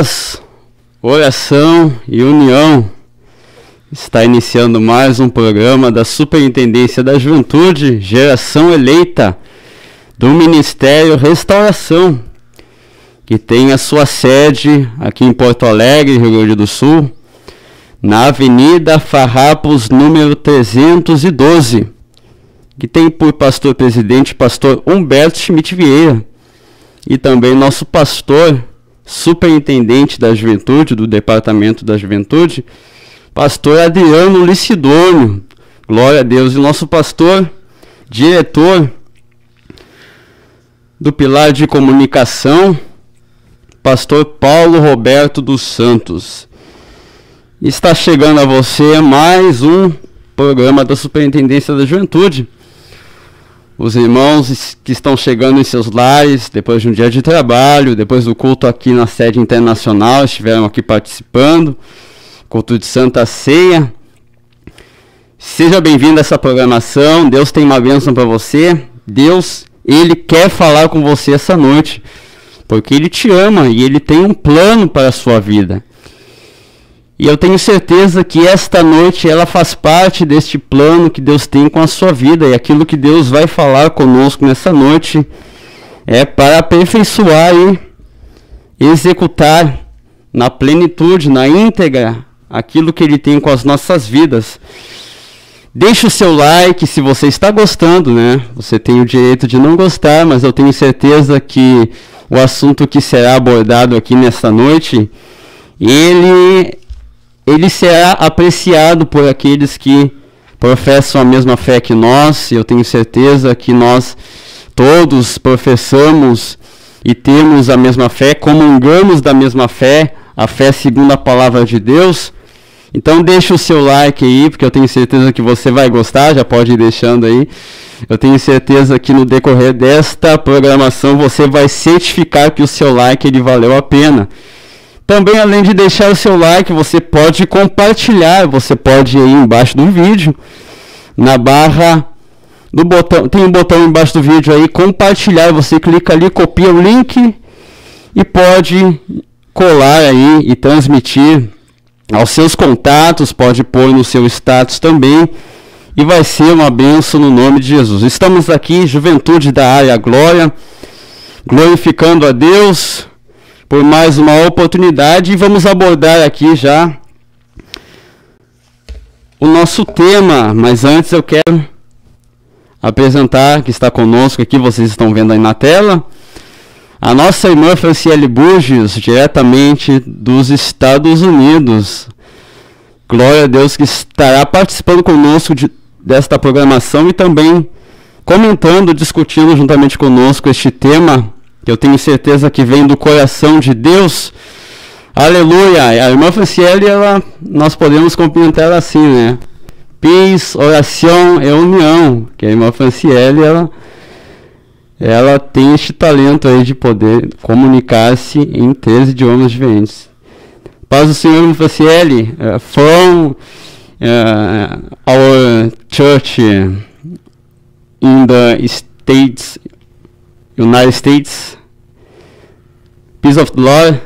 paz, oração e união. Está iniciando mais um programa da Superintendência da Juventude, Geração Eleita, do Ministério Restauração, que tem a sua sede aqui em Porto Alegre, Rio Grande do Sul, na Avenida Farrapos, número 312, que tem por pastor-presidente pastor Humberto Schmidt Vieira, e também nosso pastor, superintendente da Juventude, do Departamento da Juventude, pastor Adriano Licidônio, glória a Deus, e nosso pastor, diretor do Pilar de Comunicação, pastor Paulo Roberto dos Santos. Está chegando a você mais um programa da Superintendência da Juventude. Os irmãos que estão chegando em seus lares, depois de um dia de trabalho, depois do culto aqui na sede internacional, estiveram aqui participando, culto de Santa Ceia. Seja bem-vindo a essa programação. Deus tem uma bênção para você. Deus, Ele quer falar com você essa noite, porque Ele te ama e Ele tem um plano para a sua vida. E eu tenho certeza que esta noite ela faz parte deste plano que Deus tem com a sua vida. E aquilo que Deus vai falar conosco nessa noite é para aperfeiçoar e executar na plenitude, na íntegra, aquilo que Ele tem com as nossas vidas. Deixe o seu like se você está gostando, né? Você tem o direito de não gostar, mas eu tenho certeza que o assunto que será abordado aqui nesta noite, ele será apreciado por aqueles que professam a mesma fé que nós. Eu tenho certeza que nós todos professamos e temos a mesma fé, comungamos da mesma fé, a fé segundo a palavra de Deus. Então deixa o seu like aí, porque eu tenho certeza que você vai gostar, já pode ir deixando aí. Eu tenho certeza que no decorrer desta programação você vai certificar que o seu like ele valeu a pena. Também, além de deixar o seu like, você pode compartilhar, você pode ir aí embaixo do vídeo, na barra do botão, tem um botão embaixo do vídeo aí, compartilhar, você clica ali, copia o link e pode colar aí e transmitir aos seus contatos, pode pôr no seu status também, e vai ser uma bênção no nome de Jesus. Estamos aqui, Juventude da Área Glória, glorificando a Deus por mais uma oportunidade, e vamos abordar aqui já o nosso tema, mas antes eu quero apresentar que está conosco aqui, vocês estão vendo aí na tela, a nossa irmã Franciele Burgos, diretamente dos Estados Unidos. Glória a Deus, que estará participando conosco desta programação e também comentando, discutindo juntamente conosco este tema, que eu tenho certeza que vem do coração de Deus. Aleluia! A irmã Franciele, nós podemos cumprimentar assim, né? Peace, oração e união. Que a irmã Franciele, ela tem este talento aí de poder comunicar-se em 13 idiomas diferentes. Paz do Senhor, irmã Franciele, from our church in the States, United States. Peace of the Lord,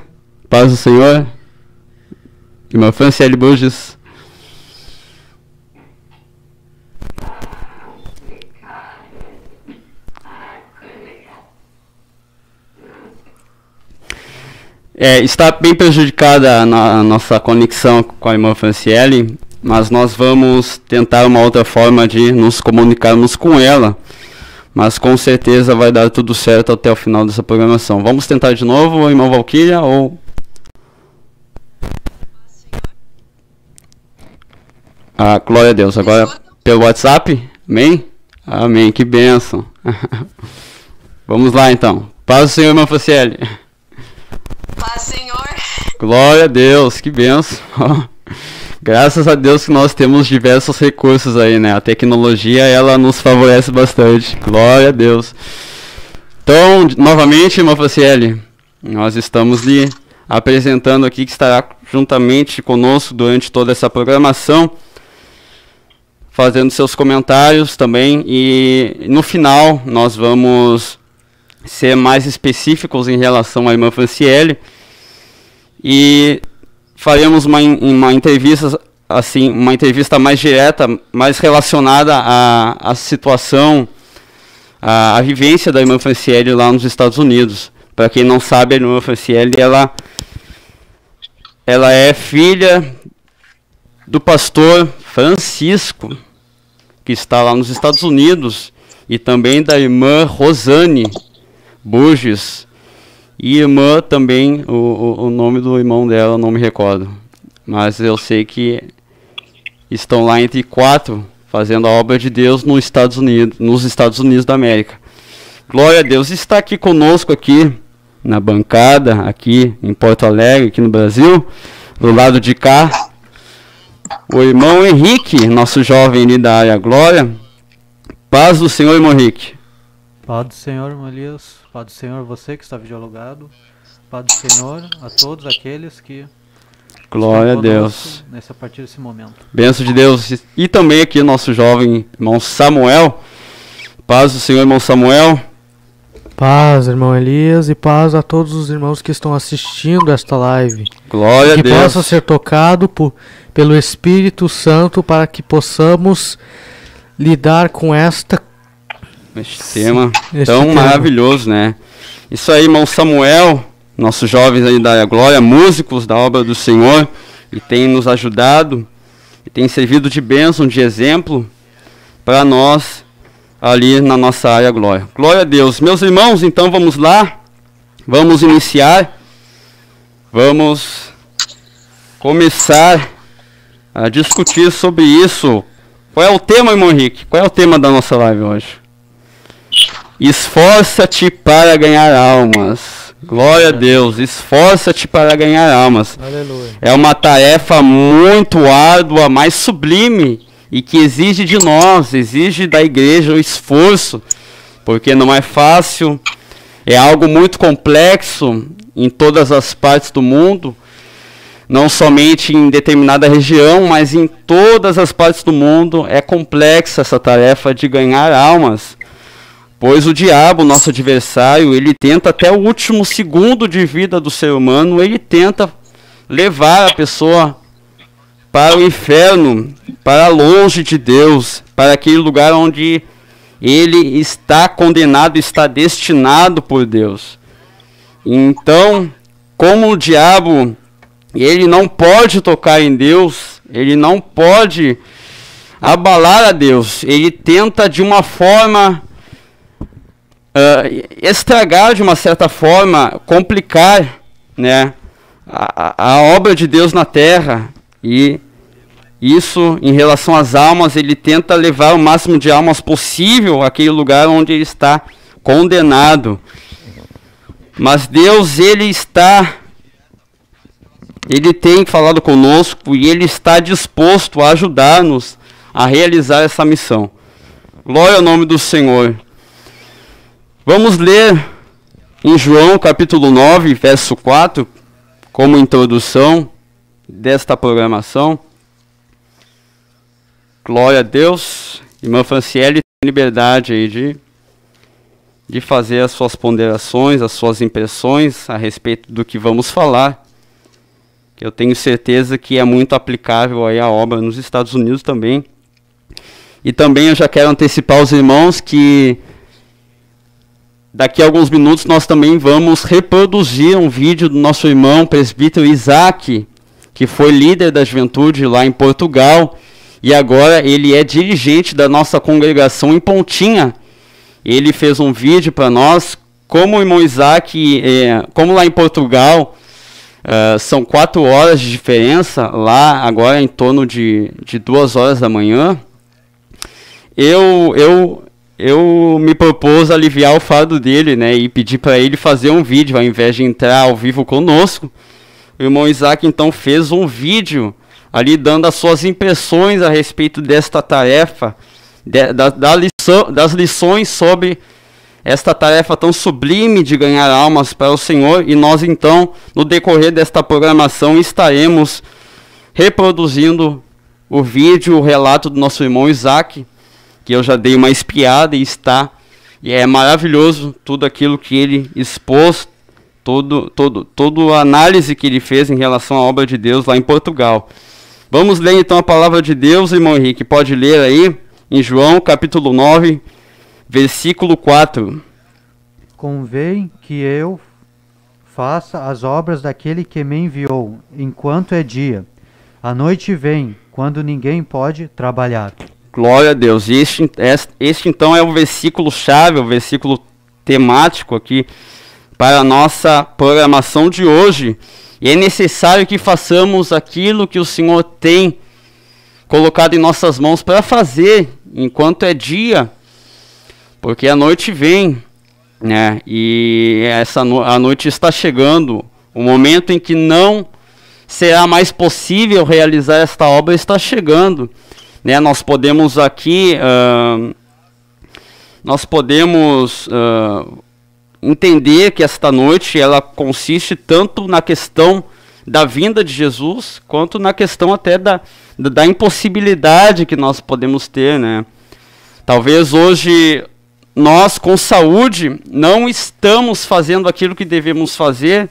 paz do Senhor, irmã Franciele Burgos. Está bem prejudicada a nossa conexão com a irmã Franciele, mas nós vamos tentar uma outra forma de nos comunicarmos com ela. Mas com certeza vai dar tudo certo até o final dessa programação. Vamos tentar de novo, irmão Valquíria, ou... glória a Deus. Agora pelo WhatsApp? Amém? Amém, que bênção. Vamos lá então. Paz do Senhor, irmã Franciele. Paz, Senhor. Glória a Deus, que bênção. Graças a Deus que nós temos diversos recursos aí, né? A tecnologia, ela nos favorece bastante. Glória a Deus. Então, novamente, irmã Franciele, nós estamos lhe apresentando aqui, que estará juntamente conosco durante toda essa programação, fazendo seus comentários também, e no final nós vamos ser mais específicos em relação à irmã Franciele. e faremos uma entrevista assim, uma entrevista mais direta, mais relacionada à situação, à vivência da irmã Franciele lá nos Estados Unidos. Para quem não sabe, a irmã Franciele, ela é filha do pastor Francisco, que está lá nos Estados Unidos, e também da irmã Rosane Burges, e irmã também, o nome do irmão dela eu não me recordo, mas eu sei que estão lá entre 4 fazendo a obra de Deus nos Estados Unidos da América. Glória a Deus. Está aqui conosco aqui na bancada, aqui em Porto Alegre, aqui no Brasil, do lado de cá, o irmão Henrique, nosso jovem ali da área Glória. Paz do Senhor, irmão Henrique. Paz do Senhor, irmão Elias. Paz do Senhor, você que está videologado. Paz do Senhor a todos aqueles que glória a Deus. A partir desse momento. Bênção de Deus. E também aqui nosso jovem irmão Samuel. Paz do Senhor, irmão Samuel. Paz, irmão Elias, e paz a todos os irmãos que estão assistindo esta live. Glória a Deus. Que possa ser tocado pelo Espírito Santo para que possamos lidar com este tema tão maravilhoso, né? Isso aí, irmão Samuel, nossos jovens aí da Glória, músicos da obra do Senhor, e tem nos ajudado, e tem servido de bênção, de exemplo para nós ali na nossa área Glória. Glória a Deus. Meus irmãos, então vamos lá, vamos iniciar, vamos começar a discutir sobre isso. Qual é o tema, irmão Henrique? Qual é o tema da nossa live hoje? Esforça-te para ganhar almas. Glória a Deus. Esforça-te para ganhar almas. Aleluia. É uma tarefa muito árdua, mas sublime, e que exige de nós, exige da igreja o esforço, porque não é fácil, é algo muito complexo em todas as partes do mundo, não somente em determinada região, mas em todas as partes do mundo é complexa essa tarefa de ganhar almas, pois o diabo, nosso adversário, ele tenta até o último segundo de vida do ser humano, ele tenta levar a pessoa para o inferno, para longe de Deus, para aquele lugar onde ele está condenado, está destinado por Deus. Então, como o diabo, ele não pode tocar em Deus, ele não pode abalar a Deus, ele tenta de uma forma estragar, de uma certa forma, complicar, né, a obra de Deus na terra. E isso, em relação às almas, ele tenta levar o máximo de almas possível àquele lugar onde ele está condenado. Mas Deus, ele tem falado conosco e ele está disposto a ajudar-nos a realizar essa missão. Glória ao nome do Senhor. Vamos ler em João capítulo 9, verso 4, como introdução desta programação. Glória a Deus. Irmã Franciele tem liberdade aí de fazer as suas ponderações, as suas impressões a respeito do que vamos falar, que eu tenho certeza que é muito aplicável aí à obra nos Estados Unidos também. E também eu já quero antecipar aos irmãos que daqui a alguns minutos nós também vamos reproduzir um vídeo do nosso irmão presbítero Isaac, que foi líder da juventude lá em Portugal, e agora ele é dirigente da nossa congregação em Pontinha. Ele fez um vídeo para nós, como o irmão Isaac, como lá em Portugal, são 4 horas de diferença, lá agora em torno de 2 horas da manhã, eu me propus aliviar o fardo dele, né, e pedir para ele fazer um vídeo, ao invés de entrar ao vivo conosco. O irmão Isaac então fez um vídeo ali dando as suas impressões a respeito desta tarefa, das lições sobre esta tarefa tão sublime de ganhar almas para o Senhor. E nós então, no decorrer desta programação, estaremos reproduzindo o vídeo, o relato do nosso irmão Isaac, que eu já dei uma espiada e é maravilhoso tudo aquilo que ele expôs, toda a análise que ele fez em relação à obra de Deus lá em Portugal. Vamos ler então a palavra de Deus, irmão Henrique. Pode ler aí em João capítulo 9, versículo 4. Convém que eu faça as obras daquele que me enviou, enquanto é dia. A noite vem, quando ninguém pode trabalhar. Glória a Deus. E este então é o versículo chave, o versículo temático aqui para a nossa programação de hoje. E é necessário que façamos aquilo que o Senhor tem colocado em nossas mãos para fazer enquanto é dia, porque a noite vem, né? E a noite está chegando, o momento em que não será mais possível realizar esta obra está chegando, né? Nós podemos aqui entender que esta noite ela consiste tanto na questão da vinda de Jesus, quanto na questão até da impossibilidade que nós podemos ter, né? Talvez hoje nós com saúde não estamos fazendo aquilo que devemos fazer,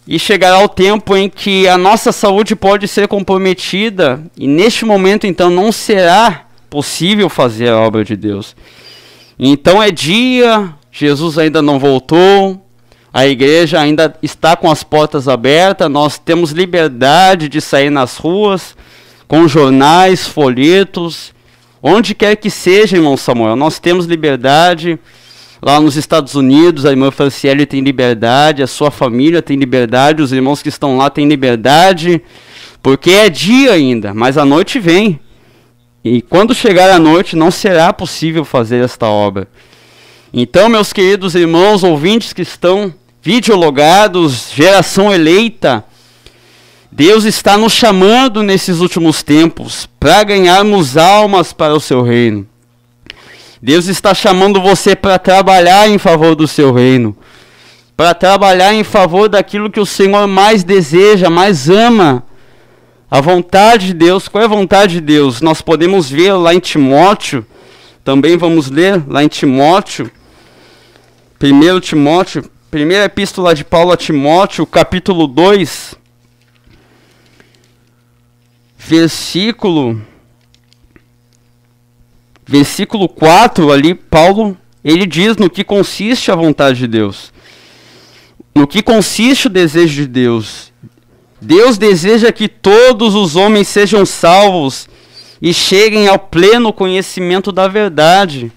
e chegará o tempo em que a nossa saúde pode ser comprometida, e neste momento então não será possível fazer a obra de Deus. Então é dia, Jesus ainda não voltou, a igreja ainda está com as portas abertas, nós temos liberdade de sair nas ruas, com jornais, folhetos, onde quer que seja, irmão Samuel, nós temos liberdade. Lá nos Estados Unidos, a irmã Franciele tem liberdade, a sua família tem liberdade, os irmãos que estão lá têm liberdade, porque é dia ainda, mas a noite vem. E quando chegar a noite, não será possível fazer esta obra. Então, meus queridos irmãos, ouvintes que estão videologados, geração eleita, Deus está nos chamando nesses últimos tempos para ganharmos almas para o seu reino. Deus está chamando você para trabalhar em favor do seu reino, para trabalhar em favor daquilo que o Senhor mais deseja, mais ama. A vontade de Deus. Qual é a vontade de Deus? Nós podemos ver lá em Timóteo, também vamos ler lá em Timóteo, 1 Timóteo, primeira epístola de Paulo a Timóteo, capítulo 2, versículo 4, ali, Paulo, ele diz no que consiste a vontade de Deus. No que consiste o desejo de Deus. Deus deseja que todos os homens sejam salvos e cheguem ao pleno conhecimento da verdade.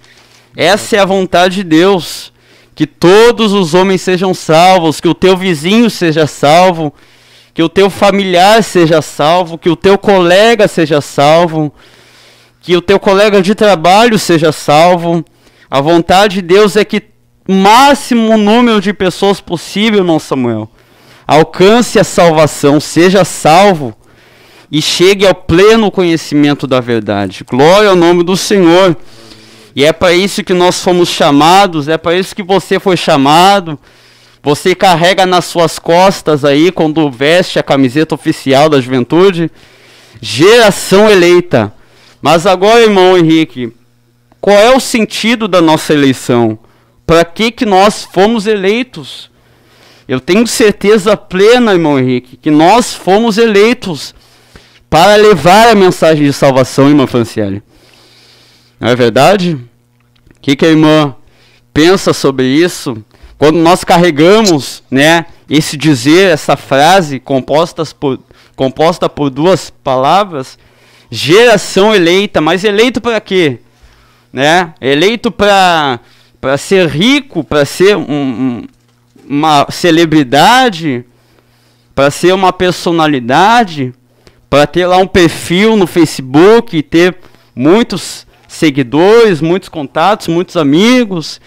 Essa é a vontade de Deus. Que todos os homens sejam salvos, que o teu vizinho seja salvo, que o teu familiar seja salvo, que o teu colega seja salvo, que o teu colega de trabalho seja salvo. A vontade de Deus é que o máximo número de pessoas possível, irmão Samuel, alcance a salvação, seja salvo e chegue ao pleno conhecimento da verdade. Glória ao nome do Senhor. E é para isso que nós fomos chamados, é para isso que você foi chamado. Você carrega nas suas costas aí, quando veste a camiseta oficial da juventude, geração eleita. Mas agora, irmão Henrique, qual é o sentido da nossa eleição? Para que nós fomos eleitos? Eu tenho certeza plena, irmão Henrique, que nós fomos eleitos para levar a mensagem de salvação, irmã Franciele. Não é verdade? O que a irmã pensa sobre isso? Quando nós carregamos, né, esse dizer, essa frase composta por duas palavras, geração eleita, mas eleito para quê? Né? Eleito para ser rico, para ser uma celebridade, para ser uma personalidade, para ter lá um perfil no Facebook e ter muitos seguidores, muitos contatos, muitos amigos,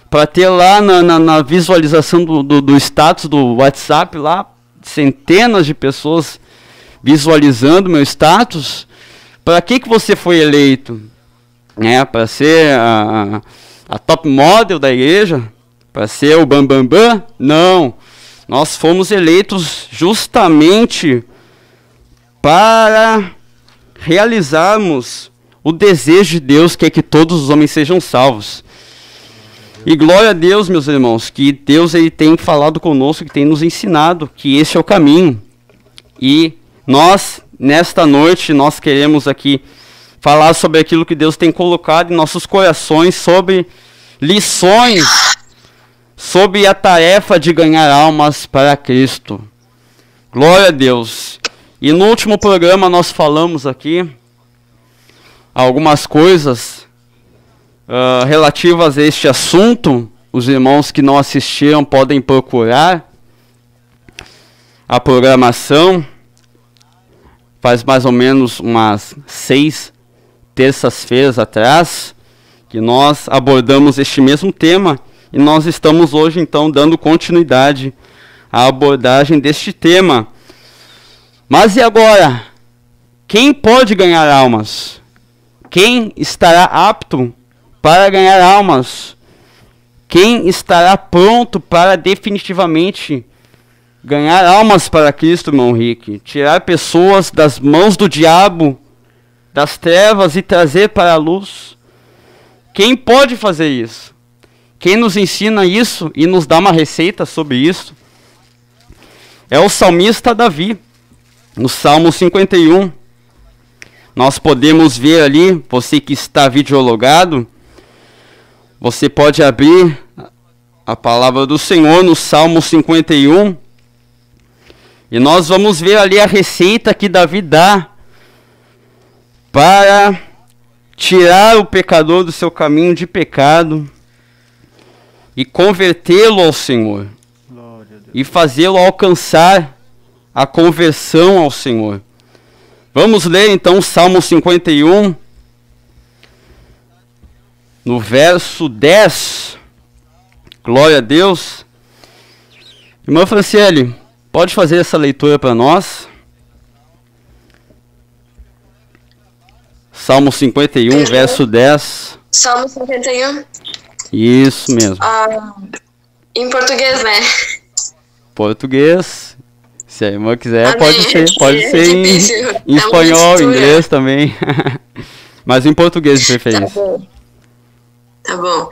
para ter lá na visualização do status do WhatsApp lá, centenas de pessoas visualizando meu status. Para que você foi eleito? Para ser a top model da igreja? Para ser o bambambam? Não. Nós fomos eleitos justamente para realizarmos o desejo de Deus, que é que todos os homens sejam salvos. E glória a Deus, meus irmãos, que Deus ele tem falado conosco, que tem nos ensinado que esse é o caminho. E nós, nesta noite, nós queremos aqui falar sobre aquilo que Deus tem colocado em nossos corações, sobre lições, sobre a tarefa de ganhar almas para Cristo. Glória a Deus. E no último programa nós falamos aqui algumas coisas relativas a este assunto. Os irmãos que não assistiram podem procurar a programação. Faz mais ou menos umas 6 terças-feiras atrás que nós abordamos este mesmo tema, e nós estamos hoje então dando continuidade à abordagem deste tema. Mas e agora? Quem pode ganhar almas? Quem estará apto para ganhar almas? Quem estará pronto para definitivamente ganhar almas para Cristo, irmão Rick? Tirar pessoas das mãos do diabo, das trevas, e trazer para a luz? Quem pode fazer isso? Quem nos ensina isso e nos dá uma receita sobre isso é o salmista Davi. No Salmo 51, nós podemos ver ali, você que está videologado, você pode abrir a palavra do Senhor no Salmo 51, e nós vamos ver ali a receita que Davi dá para tirar o pecador do seu caminho de pecado e convertê-lo ao Senhor e fazê-lo alcançar a conversão ao Senhor. Vamos ler então o Salmo 51, no verso 10. Glória a Deus. Irmã Franciele, pode fazer essa leitura para nós? Salmo 51, verso 10. Salmo 51? Isso mesmo. Em português, né? Português. Se a irmã quiser, Amém. pode ser em espanhol, inglês também. Mas em português de preferência. Tá bom.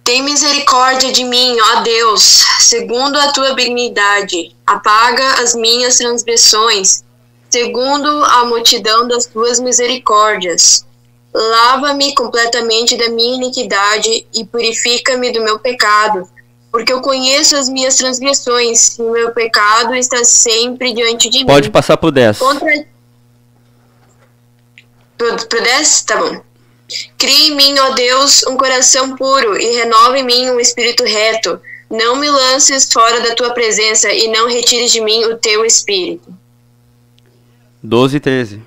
Tem misericórdia de mim, ó Deus, segundo a tua benignidade. Apaga as minhas transgressões, segundo a multidão das tuas misericórdias. Lava-me completamente da minha iniquidade e purifica-me do meu pecado. Porque eu conheço as minhas transgressões, e o meu pecado está sempre diante de mim. Pode passar pro 10. Pro 10? Tá bom. Crie em mim, ó Deus, um coração puro, e renova em mim um espírito reto. Não me lances fora da tua presença, e não retires de mim o teu espírito. 12 e 13,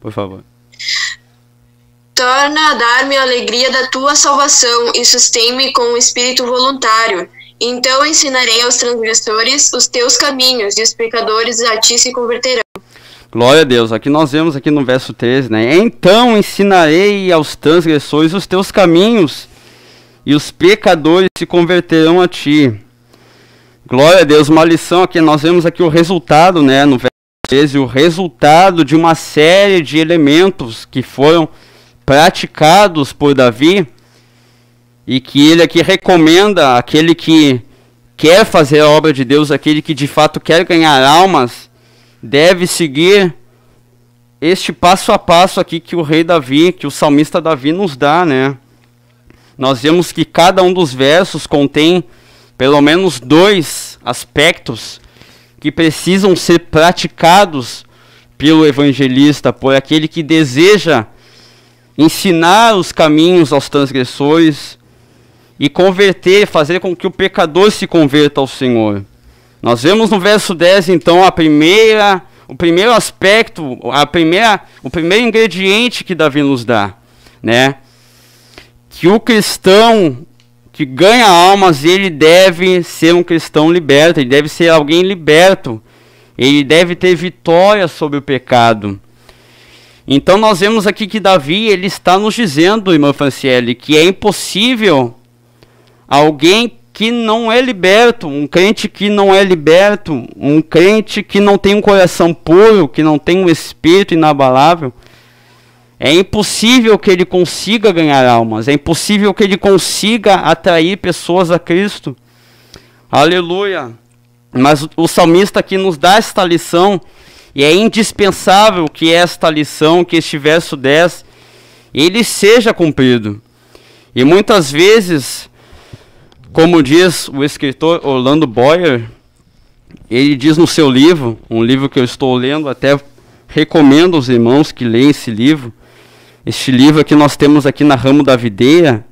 por favor. Torna a dar-me a alegria da tua salvação e sustém-me com um espírito voluntário. Então ensinarei aos transgressores os teus caminhos, e os pecadores a ti se converterão. Glória a Deus. Aqui nós vemos aqui no verso 13, né? Então ensinarei aos transgressores os teus caminhos, e os pecadores se converterão a ti. Glória a Deus. Uma lição aqui, nós vemos aqui o resultado, né? No verso 13, o resultado de uma série de elementos que foram praticados por Davi, e que ele aqui recomenda aquele que quer fazer a obra de Deus, aquele que de fato quer ganhar almas, deve seguir este passo a passo aqui que o rei Davi, que o salmista Davi nos dá, né? Nós vemos que cada um dos versos contém pelo menos 2 aspectos que precisam ser praticados pelo evangelista, por aquele que deseja ensinar os caminhos aos transgressores e converter, fazer com que o pecador se converta ao Senhor. Nós vemos no verso 10, então, o primeiro aspecto, o primeiro ingrediente que Davi nos dá, né? Que o cristão que ganha almas, ele deve ser um cristão liberto, ele deve ser alguém liberto, ele deve ter vitória sobre o pecado. Então nós vemos aqui que Davi, ele está nos dizendo, irmã Franciele, que é impossível alguém que não é liberto, um crente que não é liberto, um crente que não tem um coração puro, que não tem um espírito inabalável, É impossível que ele consiga ganhar almas. É impossível que ele consiga atrair pessoas a Cristo. Aleluia. Mas o salmista aqui nos dá esta lição. E é indispensável que esta lição, que este verso 10, ele seja cumprido. E muitas vezes, como diz o escritor Orlando Boyer, ele diz no seu livro, um livro que eu estou lendo, até recomendo aos irmãos que leiam esse livro. Este livro que nós temos aqui na Ramo da Videira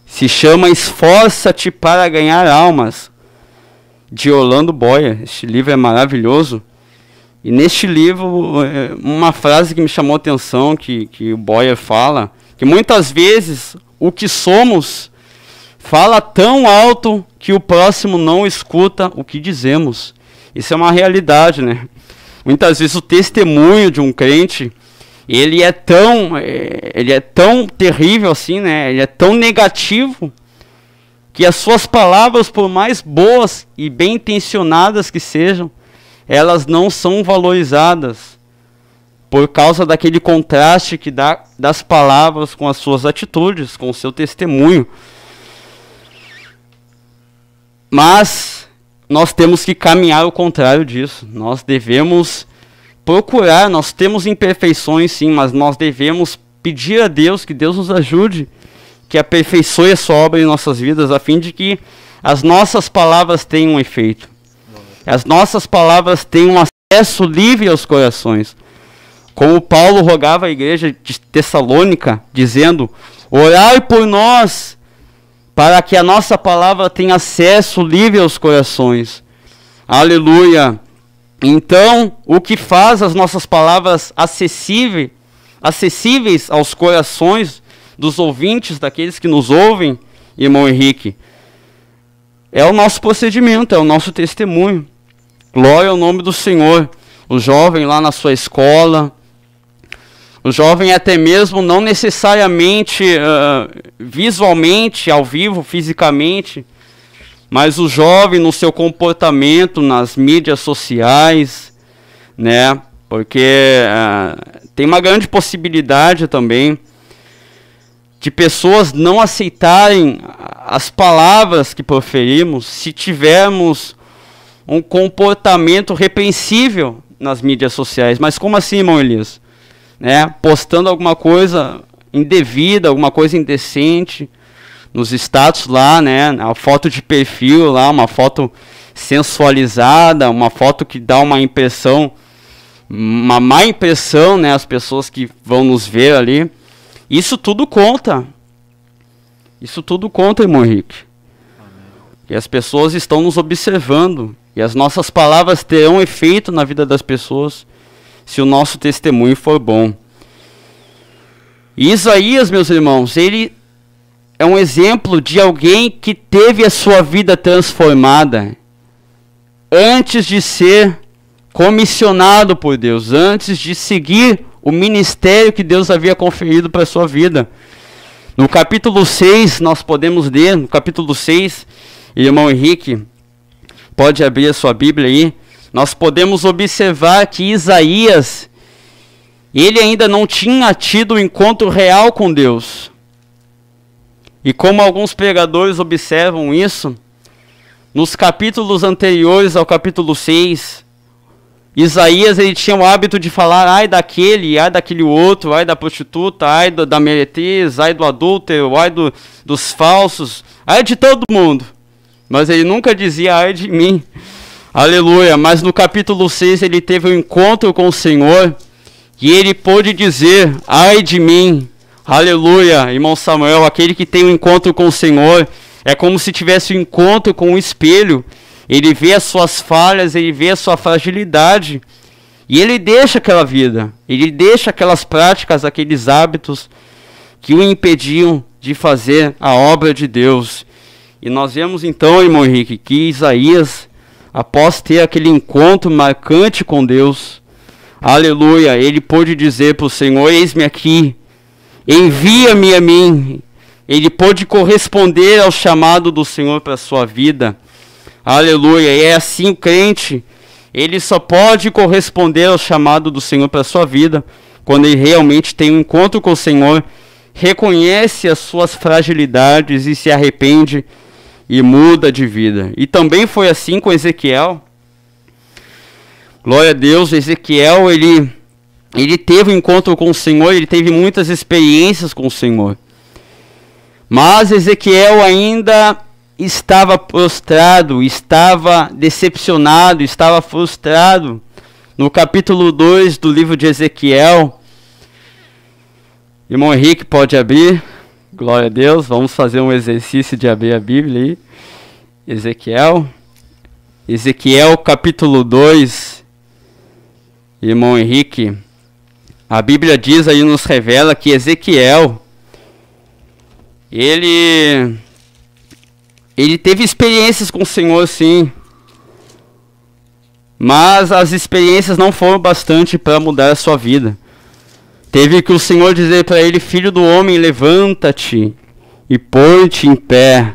se chama Esforça-te para ganhar almas, de Orlando Boyer. Este livro é maravilhoso. E neste livro, uma frase que me chamou a atenção, que o Boyer fala, que muitas vezes o que somos fala tão alto que o próximo não escuta o que dizemos. Isso é uma realidade, né? Muitas vezes o testemunho de um crente, ele é tão terrível assim, né? Ele é tão negativo, que as suas palavras, por mais boas e bem intencionadas que sejam, elas não são valorizadas por causa daquele contraste que dá das palavras com as suas atitudes, com o seu testemunho. Mas nós temos que caminhar ao contrário disso. Nós devemos procurar, nós temos imperfeições sim, mas nós devemos pedir a Deus que Deus nos ajude, que aperfeiçoe a sua obra em nossas vidas, a fim de que as nossas palavras tenham um efeito. As nossas palavras tenham um acesso livre aos corações. Como Paulo rogava à igreja de Tessalônica, dizendo: orai por nós, para que a nossa palavra tenha acesso livre aos corações. Aleluia! Então, o que faz as nossas palavras acessíveis aos corações dos ouvintes, daqueles que nos ouvem, irmão Henrique, é o nosso procedimento, é o nosso testemunho. Glória ao nome do Senhor. O jovem lá na sua escola, o jovem até mesmo não necessariamente visualmente, ao vivo, fisicamente, mas o jovem no seu comportamento nas mídias sociais, né? Porque tem uma grande possibilidade também de pessoas não aceitarem as palavras que proferimos se tivermos um comportamento repreensível nas mídias sociais. Mas como assim, irmão Elias? Né? Postando alguma coisa indevida, alguma coisa indecente nos status lá, né? A foto de perfil lá, uma foto sensualizada, uma foto que dá uma impressão, uma má impressão, né? As pessoas que vão nos ver ali. Isso tudo conta. Isso tudo conta, irmão Henrique. E as pessoas estão nos observando. E as nossas palavras terão efeito na vida das pessoas se o nosso testemunho for bom. E Isaías, meus irmãos, ele é um exemplo de alguém que teve a sua vida transformada antes de ser comissionado por Deus, antes de seguir o ministério que Deus havia conferido para a sua vida. No capítulo 6, nós podemos ler, no capítulo 6, irmão Henrique, pode abrir a sua Bíblia aí, nós podemos observar que Isaías, ele ainda não tinha tido um encontro real com Deus. E como alguns pregadores observam isso, nos capítulos anteriores ao capítulo 6, Isaías ele tinha o hábito de falar: ai daquele outro, ai da prostituta, ai da meretriz, ai do adúltero, ai dos falsos, ai de todo mundo. Mas ele nunca dizia ai de mim. Aleluia. Mas no capítulo 6 ele teve um encontro com o Senhor e ele pôde dizer: ai de mim. Aleluia. Irmão Samuel, aquele que tem um encontro com o Senhor é como se tivesse um encontro com um espelho. Ele vê as suas falhas, ele vê a sua fragilidade e ele deixa aquela vida, ele deixa aquelas práticas, aqueles hábitos que o impediam de fazer a obra de Deus. E nós vemos então, irmão Henrique, que Isaías, após ter aquele encontro marcante com Deus, aleluia, ele pôde dizer para o Senhor: eis-me aqui, envia-me a mim. Ele pôde corresponder ao chamado do Senhor para a sua vida. Aleluia. E é assim o crente, ele só pode corresponder ao chamado do Senhor para a sua vida quando ele realmente tem um encontro com o Senhor, reconhece as suas fragilidades e se arrepende e muda de vida. E também foi assim com Ezequiel. Glória a Deus, Ezequiel, ele teve um encontro com o Senhor, ele teve muitas experiências com o Senhor. Mas Ezequiel ainda estava prostrado, estava decepcionado, estava frustrado. No capítulo 2 do livro de Ezequiel, irmão Henrique pode abrir, glória a Deus, vamos fazer um exercício de abrir a Bíblia aí. Ezequiel capítulo 2, irmão Henrique, a Bíblia diz aí, nos revela que Ezequiel, ele teve experiências com o Senhor, sim, mas as experiências não foram bastante para mudar a sua vida. Teve que o Senhor dizer para ele: filho do homem, levanta-te e põe-te em pé.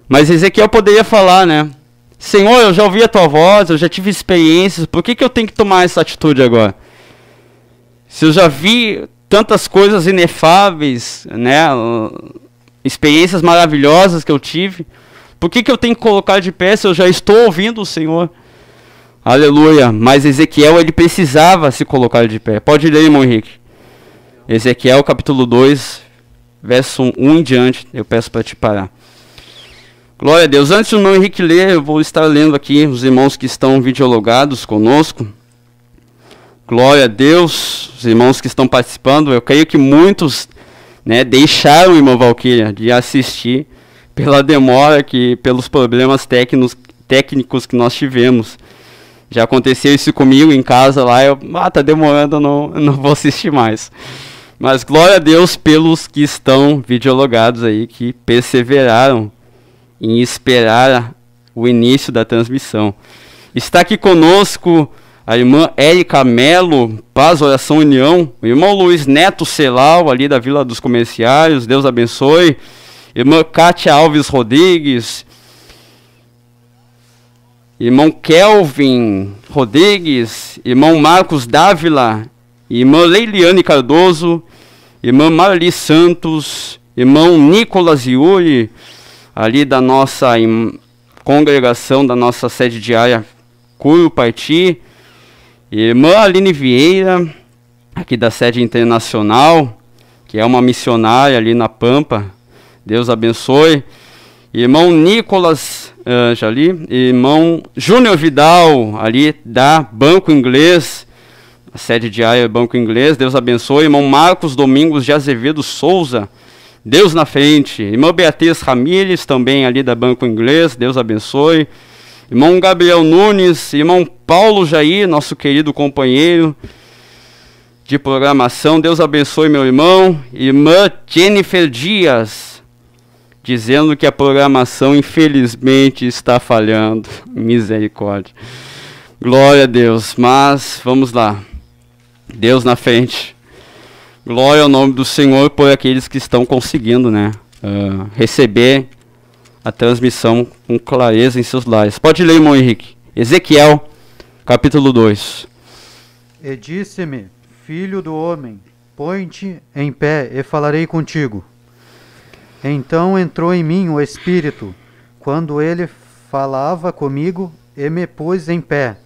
Mas Ezequiel poderia falar, né? Senhor, eu já ouvi a tua voz, eu já tive experiências, por que eu tenho que tomar essa atitude agora? Se eu já vi tantas coisas inefáveis, né? Experiências maravilhosas que eu tive, por que eu tenho que colocar de pé se eu já estou ouvindo o Senhor? Aleluia. Mas Ezequiel, ele precisava se colocar de pé. Pode ler, irmão Henrique. Ezequiel capítulo 2, verso 1 em diante. Eu peço para te parar. Glória a Deus. Antes do irmão Henrique ler, eu vou estar lendo aqui os irmãos que estão videologados conosco. Glória a Deus. Os irmãos que estão participando. Eu creio que muitos, né, deixaram o irmão Valquíria de assistir pela demora, pelos problemas técnicos que nós tivemos. Já aconteceu isso comigo em casa lá, tá demorando, eu não vou assistir mais. Mas glória a Deus pelos que estão videologados aí, que perseveraram em esperar o início da transmissão. Está aqui conosco a irmã Érica Melo, Paz, Oração, União, o irmão Luiz Neto Celal, ali da Vila dos Comerciários, Deus abençoe. Irmã Kátia Alves Rodrigues, irmão Kelvin Rodrigues, irmão Marcos Dávila, irmã Leiliane Cardoso, irmã Marli Santos, irmão Nicolas Yuri, ali da nossa congregação, da nossa sede diária Curupaiti, irmã Aline Vieira, aqui da sede internacional, que é uma missionária ali na Pampa, Deus abençoe. Irmão Nicolas ali, irmão Júnior Vidal, ali da Banco Inglês, a sede diária Banco Inglês, Deus abençoe. Irmão Marcos Domingos de Azevedo Souza, Deus na frente. Irmã Beatriz Ramírez, também ali da Banco Inglês, Deus abençoe. Irmão Gabriel Nunes, irmão Paulo Jair, nosso querido companheiro de programação, Deus abençoe meu irmão. Irmã Jennifer Dias, dizendo que a programação infelizmente está falhando. Misericórdia. Glória a Deus. Mas vamos lá. Deus na frente. Glória ao nome do Senhor por aqueles que estão conseguindo, né, receber a transmissão com clareza em seus lares. Pode ler, irmão Henrique. Ezequiel, capítulo 2. E disse-me: filho do homem, põe-te em pé e falarei contigo. Então entrou em mim o Espírito, quando ele falava comigo, e me pus em pé.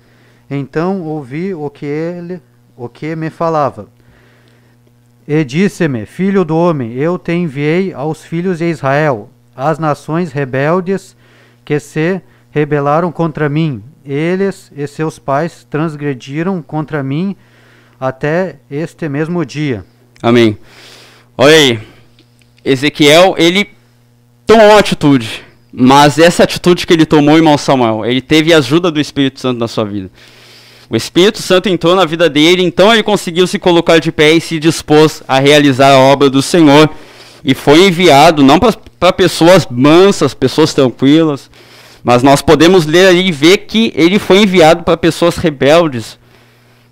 Então ouvi o que me falava. E disse-me: filho do homem, eu te enviei aos filhos de Israel, as nações rebeldes que se rebelaram contra mim. Eles e seus pais transgrediram contra mim até este mesmo dia. Amém. Olha aí. Ezequiel, ele tomou uma atitude, mas essa atitude que ele tomou, irmão Samuel, ele teve a ajuda do Espírito Santo na sua vida. O Espírito Santo entrou na vida dele, então ele conseguiu se colocar de pé e se dispôs a realizar a obra do Senhor. E foi enviado, não para pessoas mansas, pessoas tranquilas, mas nós podemos ler ali e ver que ele foi enviado para pessoas rebeldes,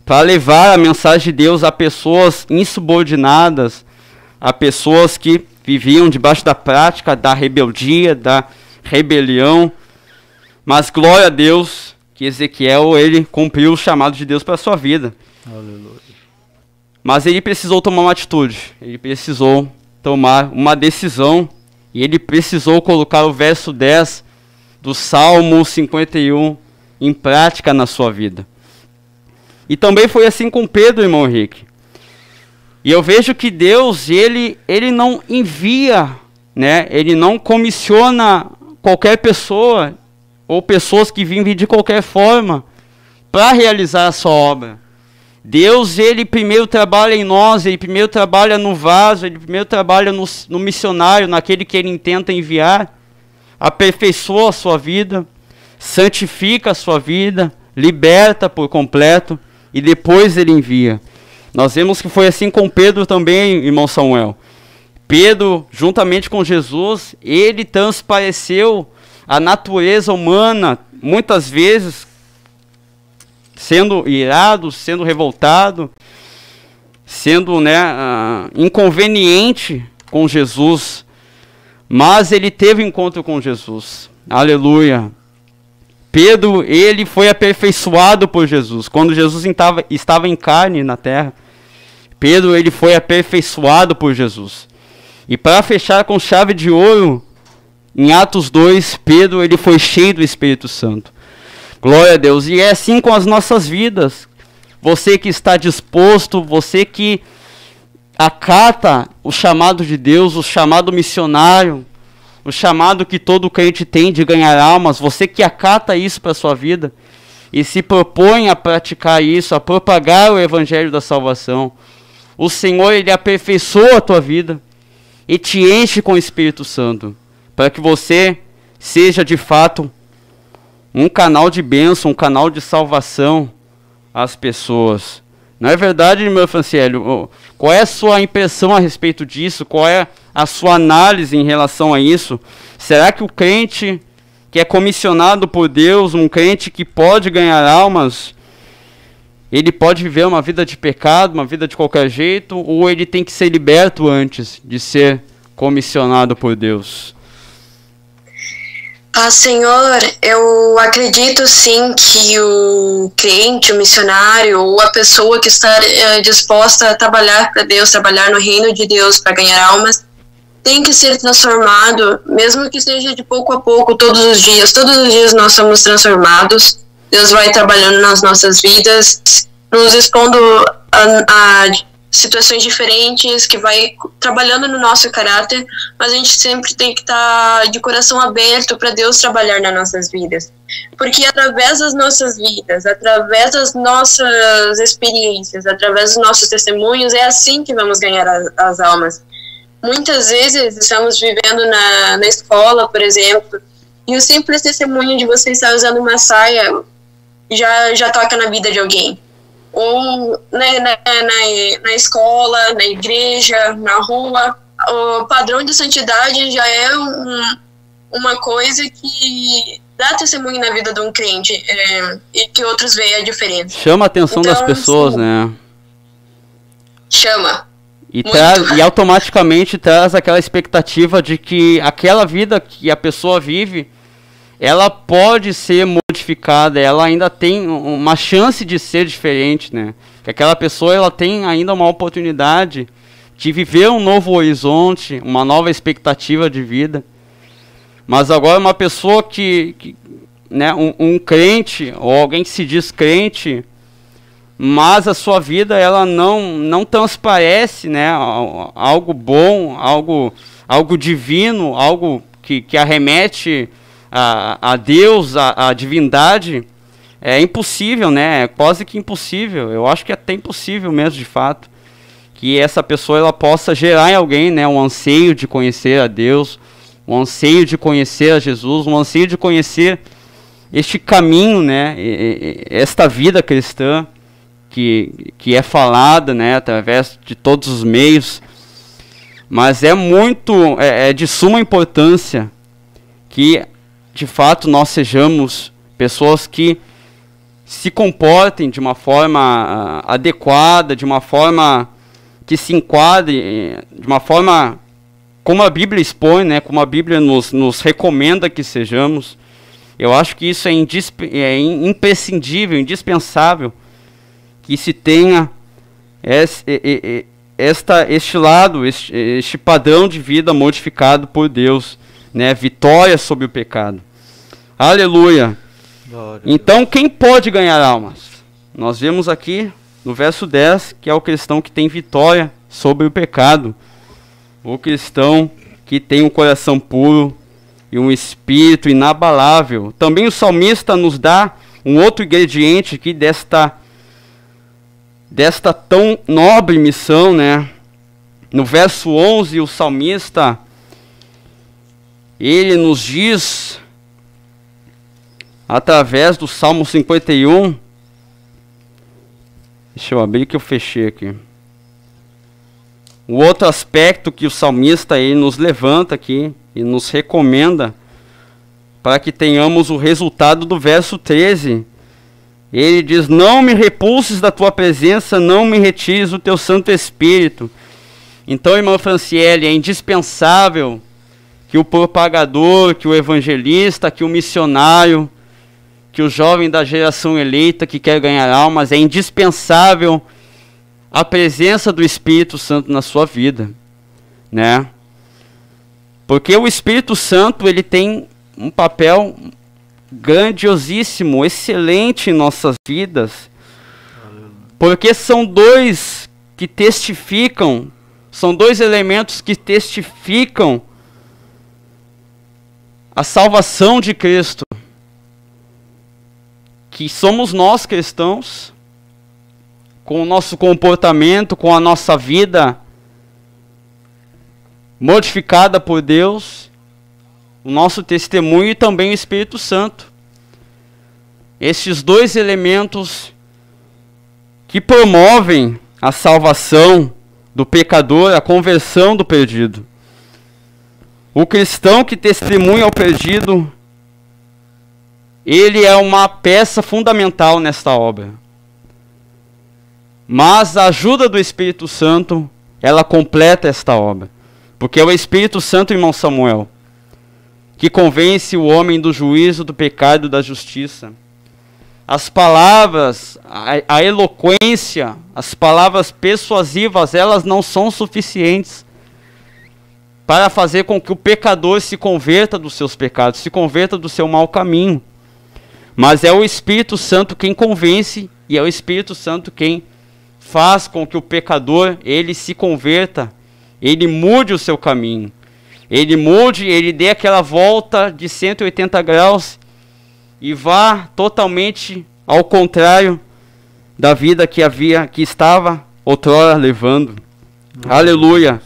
para levar a mensagem de Deus a pessoas insubordinadas, a pessoas que viviam debaixo da prática da rebeldia, da rebelião. Mas glória a Deus que Ezequiel, ele cumpriu o chamado de Deus para a sua vida. Aleluia. Mas ele precisou tomar uma atitude, ele precisou tomar uma decisão, e ele precisou colocar o verso 10 do Salmo 51 em prática na sua vida. E também foi assim com Pedro, irmão Henrique. E eu vejo que Deus, ele não envia, né? Ele não comissiona qualquer pessoa, ou pessoas que vivem de qualquer forma, para realizar a sua obra. Deus, ele primeiro trabalha em nós, ele primeiro trabalha no vaso, ele primeiro trabalha no missionário, naquele que ele intenta enviar, aperfeiçoa a sua vida, santifica a sua vida, liberta por completo, e depois ele envia. Nós vemos que foi assim com Pedro também, irmão Samuel. Pedro, juntamente com Jesus, ele transpareceu a natureza humana, muitas vezes sendo irado, sendo revoltado, sendo, inconveniente com Jesus. Mas ele teve encontro com Jesus. Aleluia. Pedro, ele foi aperfeiçoado por Jesus. Quando Jesus estava em carne na terra, Pedro, ele foi aperfeiçoado por Jesus. E para fechar com chave de ouro, em Atos 2, Pedro, ele foi cheio do Espírito Santo. Glória a Deus. E é assim com as nossas vidas. Você que está disposto, você que acata o chamado de Deus, o chamado missionário, o chamado que todo crente tem de ganhar almas, você que acata isso para a sua vida e se propõe a praticar isso, a propagar o evangelho da salvação, o Senhor, ele aperfeiçoa a tua vida e te enche com o Espírito Santo, para que você seja de fato um canal de bênção, um canal de salvação às pessoas. Não é verdade, meu Franciélio? Qual é a sua impressão a respeito disso? Qual é a sua análise em relação a isso? Será que o crente que é comissionado por Deus, um crente que pode ganhar almas, ele pode viver uma vida de pecado, uma vida de qualquer jeito, ou ele tem que ser liberto antes de ser comissionado por Deus? Senhor, eu acredito sim que o crente, o missionário, ou a pessoa que está disposta a trabalhar para Deus, trabalhar no reino de Deus para ganhar almas, tem que ser transformado, mesmo que seja de pouco a pouco, todos os dias nós somos transformados. Deus vai trabalhando nas nossas vidas, nos expondo a situações diferentes, que vai trabalhando no nosso caráter, mas a gente sempre tem que estar de coração aberto para Deus trabalhar nas nossas vidas. Porque através das nossas vidas, através das nossas experiências, através dos nossos testemunhos, é assim que vamos ganhar as almas. Muitas vezes estamos vivendo na escola, por exemplo, e o simples testemunho de você estar usando uma saia já toca na vida de alguém. Ou na escola, na igreja, na rua, o padrão de santidade já é uma coisa que dá testemunho na vida de um crente, e que outros veem a diferença. Chama a atenção das pessoas, né? Chama. E automaticamente traz aquela expectativa de que aquela vida que a pessoa vive, ela pode ser modificada, ela ainda tem uma chance de ser diferente, né? Que aquela pessoa, ela tem ainda uma oportunidade de viver um novo horizonte, uma nova expectativa de vida. Mas agora uma pessoa né, um crente, ou alguém que se diz crente, mas a sua vida, ela não transparece, né, algo bom, algo divino, algo que arremete a Deus, a divindade. É impossível, né? É quase que impossível. Eu acho que é até impossível mesmo, de fato, que essa pessoa ela possa gerar em alguém, né, um anseio de conhecer a Deus, um anseio de conhecer a Jesus, um anseio de conhecer este caminho, né, esta vida cristã que é falada, né, através de todos os meios. Mas é de suma importância que, de fato, nós sejamos pessoas que se comportem de uma forma adequada, de uma forma que se enquadre, de uma forma como a Bíblia expõe, né, como a Bíblia nos recomenda que sejamos. Eu acho que isso é imprescindível, indispensável, que se tenha este lado, este padrão de vida modificado por Deus, né? Vitória sobre o pecado. Aleluia! Então, quem pode ganhar almas? Nós vemos aqui no verso 10 que é o cristão que tem vitória sobre o pecado, o cristão que tem um coração puro e um espírito inabalável. Também o salmista nos dá um outro ingrediente aqui desta tão nobre missão, né? No verso 11, o salmista, ele nos diz, através do Salmo 51, deixa eu abrir que eu fechei aqui. O outro aspecto que o salmista ele nos levanta aqui e nos recomenda para que tenhamos o resultado do verso 13. Ele diz: não me repulses da tua presença, não me retires o teu Santo Espírito. Então, irmã Franciele, é indispensável que o propagador, que o evangelista, que o missionário, que o jovem da geração eleita que quer ganhar almas, é indispensável a presença do Espírito Santo na sua vida, né? Porque o Espírito Santo, ele tem um papel grandiosíssimo, excelente em nossas vidas, porque são dois que testificam, são dois elementos que testificam a salvação de Cristo, que somos nós cristãos, com o nosso comportamento, com a nossa vida modificada por Deus, o nosso testemunho e também o Espírito Santo. Estes dois elementos que promovem a salvação do pecador, a conversão do perdido. O cristão que testemunha ao perdido, ele é uma peça fundamental nesta obra. Mas a ajuda do Espírito Santo, ela completa esta obra. Porque é o Espírito Santo, irmão Samuel, que convence o homem do juízo, do pecado e da justiça. As palavras, a eloquência, as palavras persuasivas, elas não são suficientes para fazer com que o pecador se converta dos seus pecados, se converta do seu mau caminho. Mas é o Espírito Santo quem convence e é o Espírito Santo quem faz com que o pecador, ele se converta, ele mude o seu caminho. Ele mude, ele dê aquela volta de 180 graus e vá totalmente ao contrário da vida que estava outrora levando. Aleluia!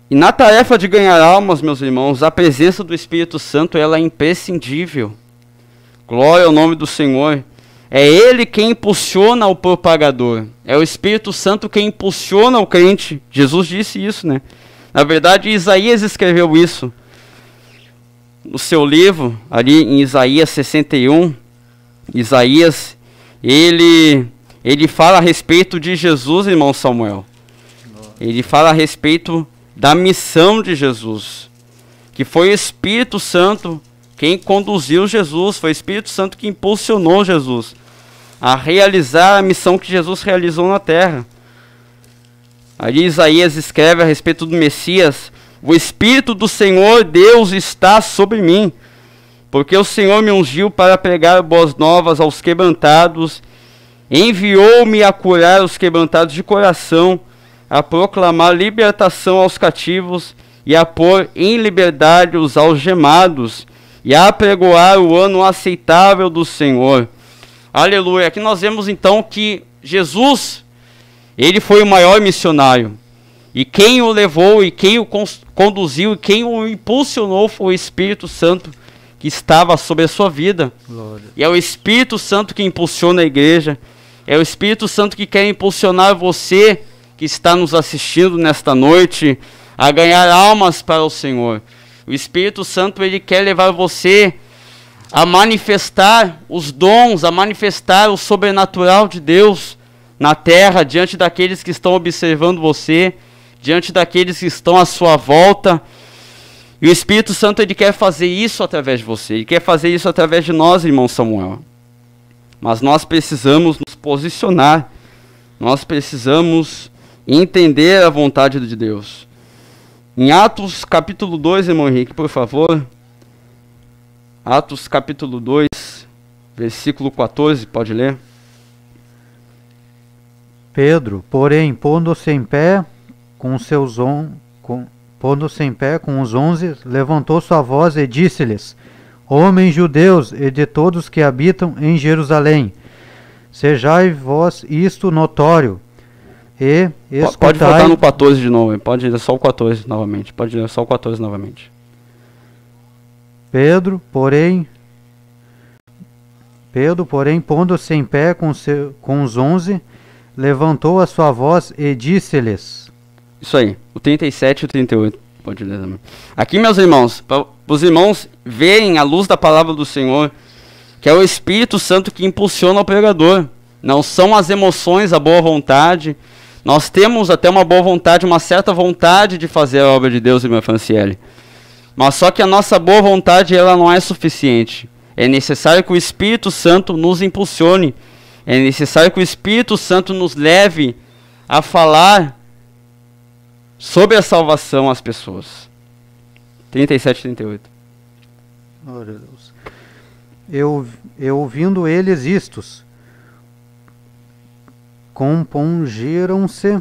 E na tarefa de ganhar almas, meus irmãos, a presença do Espírito Santo, ela é imprescindível. Glória ao nome do Senhor. É Ele quem impulsiona o propagador. É o Espírito Santo quem impulsiona o crente. Jesus disse isso, né? Na verdade, Isaías escreveu isso. No seu livro, ali em Isaías 61, Isaías, ele fala a respeito de Jesus, irmão Samuel. Ele fala a respeito da missão de Jesus. Que foi o Espírito Santo quem conduziu Jesus, foi o Espírito Santo que impulsionou Jesus a realizar a missão que Jesus realizou na terra. Ali Isaías escreve a respeito do Messias: o Espírito do Senhor Deus está sobre mim, porque o Senhor me ungiu para pregar boas novas aos quebrantados, enviou-me a curar os quebrantados de coração, a proclamar libertação aos cativos e a pôr em liberdade os algemados, e a apregoar o ano aceitável do Senhor. Aleluia. Aqui nós vemos então que Jesus, ele foi o maior missionário. E quem o levou, e quem o conduziu, e quem o impulsionou foi o Espírito Santo que estava sobre a sua vida. Glória. E é o Espírito Santo que impulsiona a igreja. É o Espírito Santo que quer impulsionar você que está nos assistindo nesta noite a ganhar almas para o Senhor. O Espírito Santo, ele quer levar você a manifestar os dons, a manifestar o sobrenatural de Deus na terra, diante daqueles que estão observando você, diante daqueles que estão à sua volta. E o Espírito Santo, ele quer fazer isso através de você. Ele quer fazer isso através de nós, irmão Samuel. mas nós precisamos nos posicionar, nós precisamos entender a vontade de Deus. Em Atos capítulo 2, irmão Henrique, por favor. Atos capítulo 2, versículo 14, pode ler? Pedro, porém, pondo-se em pé com os 11, levantou sua voz e disse-lhes: Homens judeus e de todos que habitam em Jerusalém, sejai vós isto notório, e escutai... Pode voltar no 14 de novo, pode ler só o 14 novamente, pode ler só o 14 novamente. Pedro, porém, pondo-se em pé com os 11, levantou a sua voz e disse-lhes... Isso aí, o 37 e o 38, pode ler também. Aqui, meus irmãos, para os irmãos verem a luz da palavra do Senhor, que é o Espírito Santo que impulsiona o pregador. Não são as emoções, a boa vontade. Nós temos até uma boa vontade, uma certa vontade de fazer a obra de Deus, irmã Franciele. Mas só que a nossa boa vontade, ela não é suficiente. É necessário que o Espírito Santo nos impulsione. É necessário que o Espírito Santo nos leve a falar sobre a salvação às pessoas. 37 e 38. Oh, Deus. Eu ouvindo eles istos, compungiram-se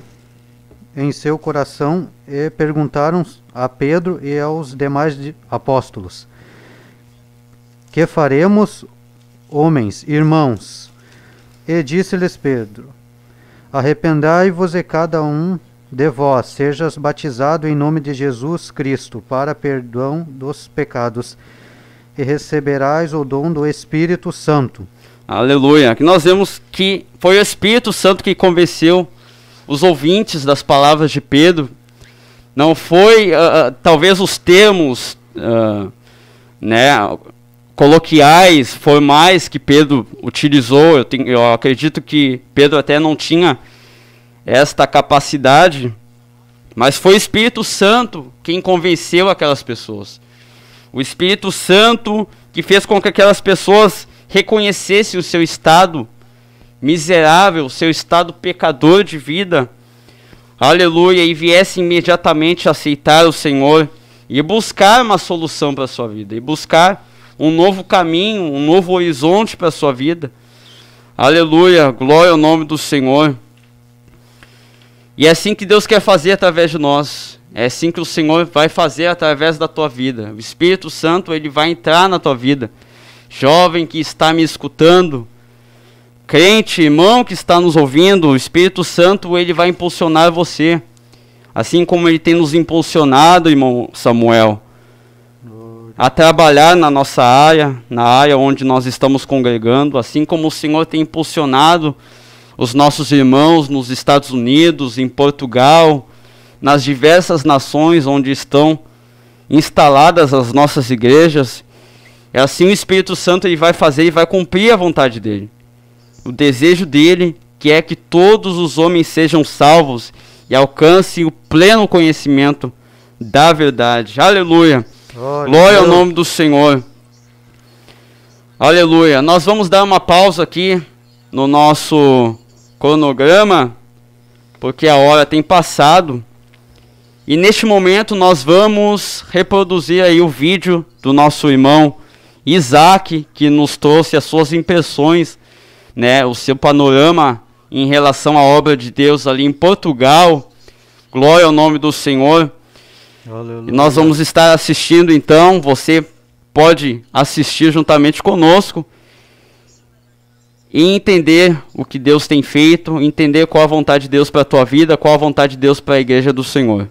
em seu coração e perguntaram a Pedro e aos demais apóstolos: Que faremos, homens, irmãos? E disse-lhes Pedro: Arrependai-vos e cada um de vós sejas batizado em nome de Jesus Cristo para perdão dos pecados, e receberás o dom do Espírito Santo. Aleluia. Aqui nós vemos que foi o Espírito Santo que convenceu os ouvintes das palavras de Pedro. Não foi talvez os termos coloquiais, formais que Pedro utilizou. Eu acredito que Pedro até não tinha esta capacidade, mas foi o Espírito Santo quem convenceu aquelas pessoas. O Espírito Santo que fez com que aquelas pessoas reconhecessem o seu estado miserável, o seu estado pecador de vida. Aleluia, e viessem imediatamente aceitar o Senhor e buscar uma solução para a sua vida, e buscar um novo caminho, um novo horizonte para a sua vida. Aleluia, glória ao nome do Senhor. E é assim que Deus quer fazer através de nós. É assim que o Senhor vai fazer através da tua vida. O Espírito Santo, ele vai entrar na tua vida. Jovem que está me escutando, crente, irmão que está nos ouvindo, o Espírito Santo, ele vai impulsionar você. Assim como ele tem nos impulsionado, irmão Samuel, a trabalhar na nossa área, na área onde nós estamos congregando. Assim como o Senhor tem impulsionado os nossos irmãos nos Estados Unidos, em Portugal, nas diversas nações onde estão instaladas as nossas igrejas. É assim o Espírito Santo ele vai fazer e vai cumprir a vontade dele. O desejo dele, que é que todos os homens sejam salvos e alcancem o pleno conhecimento da verdade. Aleluia. Glória ao nome do Senhor. Aleluia. Nós vamos dar uma pausa aqui no nosso cronograma, porque a hora tem passado. E neste momento nós vamos reproduzir aí o vídeo do nosso irmão Isaac, que nos trouxe as suas impressões, o seu panorama em relação à obra de Deus ali em Portugal. Glória ao nome do Senhor. Aleluia. E nós vamos estar assistindo então, você pode assistir juntamente conosco e entender o que Deus tem feito, entender qual a vontade de Deus para a tua vida, qual a vontade de Deus para a igreja do Senhor.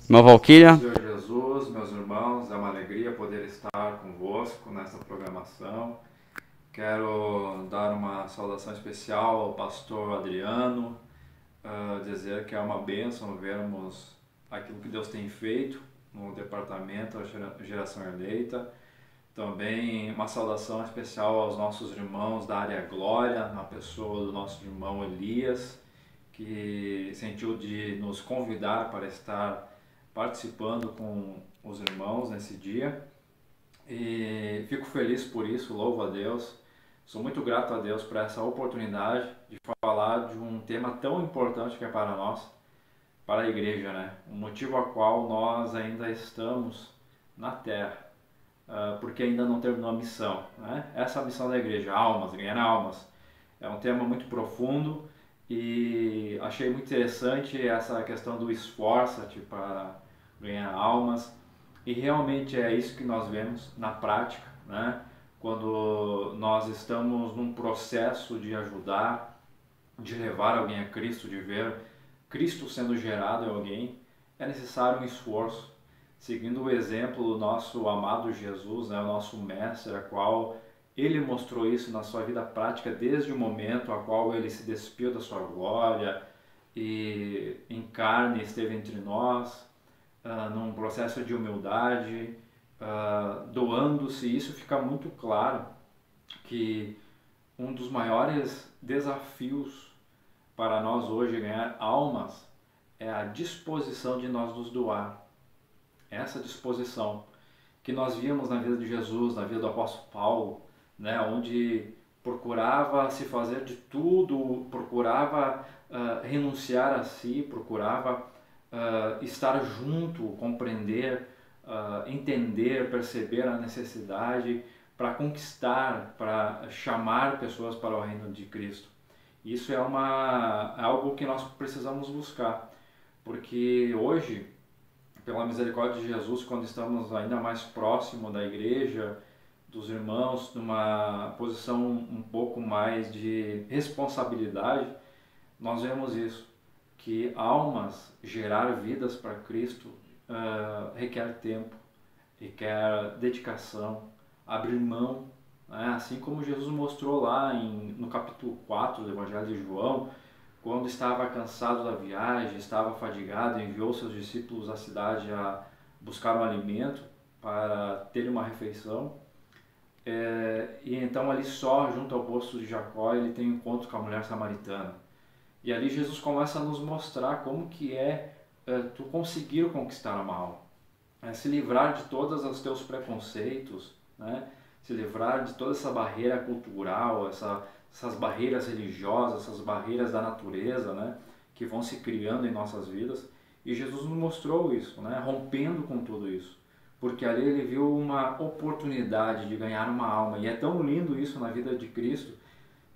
Irmã Valquíria. Senhor Jesus, meus irmãos, é uma alegria poder estar convosco nesta programação. Quero dar uma saudação especial ao pastor Adriano, dizer que é uma bênção vermos aquilo que Deus tem feito no departamento da Geração Eleita. Também uma saudação especial aos nossos irmãos da área Glória, na pessoa do nosso irmão Elias, que sentiu de nos convidar para estar participando com os irmãos nesse dia. E fico feliz por isso, louvo a Deus. Sou muito grato a Deus por essa oportunidade de falar de um tema tão importante que é para nós, para a igreja, né? O motivo a qual nós ainda estamos na terra, porque ainda não terminou a missão, né? Essa é a missão da igreja, almas, ganhar almas. É um tema muito profundo e achei muito interessante essa questão do esforço-te para ganhar almas, e realmente é isso que nós vemos na prática, né? Quando nós estamos num processo de ajudar, de levar alguém a Cristo, de ver Cristo sendo gerado em alguém, é necessário um esforço, seguindo o exemplo do nosso amado Jesus, né, o nosso mestre, a qual ele mostrou isso na sua vida prática desde o momento a qual ele se despiu da sua glória e em carne esteve entre nós, num processo de humildade, doando-se. Isso fica muito claro que um dos maiores desafios para nós hoje ganhar almas é a disposição de nós nos doar. Essa disposição que nós víamos na vida de Jesus, na vida do apóstolo Paulo, né, onde procurava se fazer de tudo, procurava renunciar a si, procurava estar junto, compreender, entender, perceber a necessidade para conquistar, para chamar pessoas para o reino de Cristo. Isso é algo que nós precisamos buscar, porque hoje, pela misericórdia de Jesus, quando estamos ainda mais próximo da igreja, dos irmãos, numa posição um pouco mais de responsabilidade, nós vemos isso, que almas, gerar vidas para Cristo, requer tempo, requer dedicação, abrir mão, né? Assim como Jesus mostrou lá no capítulo 4 do Evangelho de João, quando estava cansado da viagem, estava fadigado, enviou seus discípulos à cidade a buscar um alimento para ter uma refeição. E então ali só, junto ao poço de Jacó, ele tem um encontro com a mulher samaritana. E ali Jesus começa a nos mostrar como que tu conseguir conquistar uma alma. Se livrar de todos os teus preconceitos, né? Se livrar de toda essa barreira cultural, essas barreiras religiosas, essas barreiras da natureza, né? Que vão se criando em nossas vidas. E Jesus nos mostrou isso, né? Rompendo com tudo isso. Porque ali ele viu uma oportunidade de ganhar uma alma. E é tão lindo isso na vida de Cristo,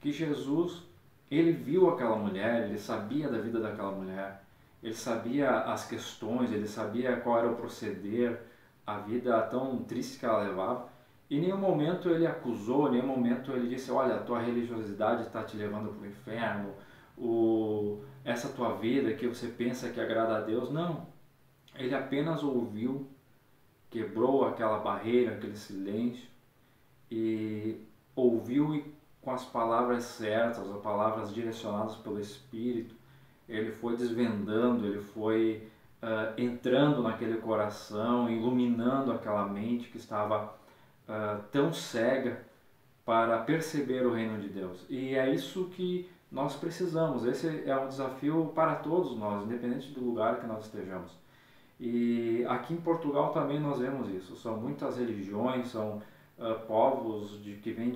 que Jesus, ele viu aquela mulher, ele sabia da vida daquela mulher, ele sabia as questões, ele sabia qual era o proceder, a vida tão triste que ela levava. Em nenhum momento ele acusou, em nenhum momento ele disse, olha, a tua religiosidade está te levando para o inferno, essa tua vida que você pensa que agrada a Deus. Não, ele apenas ouviu, quebrou aquela barreira, aquele silêncio, e ouviu, e com as palavras certas, as palavras direcionadas pelo Espírito, ele foi desvendando, ele foi entrando naquele coração, iluminando aquela mente que estava tão cega para perceber o reino de Deus. E é isso que nós precisamos. Esse é um desafio para todos nós, independente do lugar que nós estejamos. E aqui em Portugal também nós vemos isso. São muitas religiões, são povos que vêm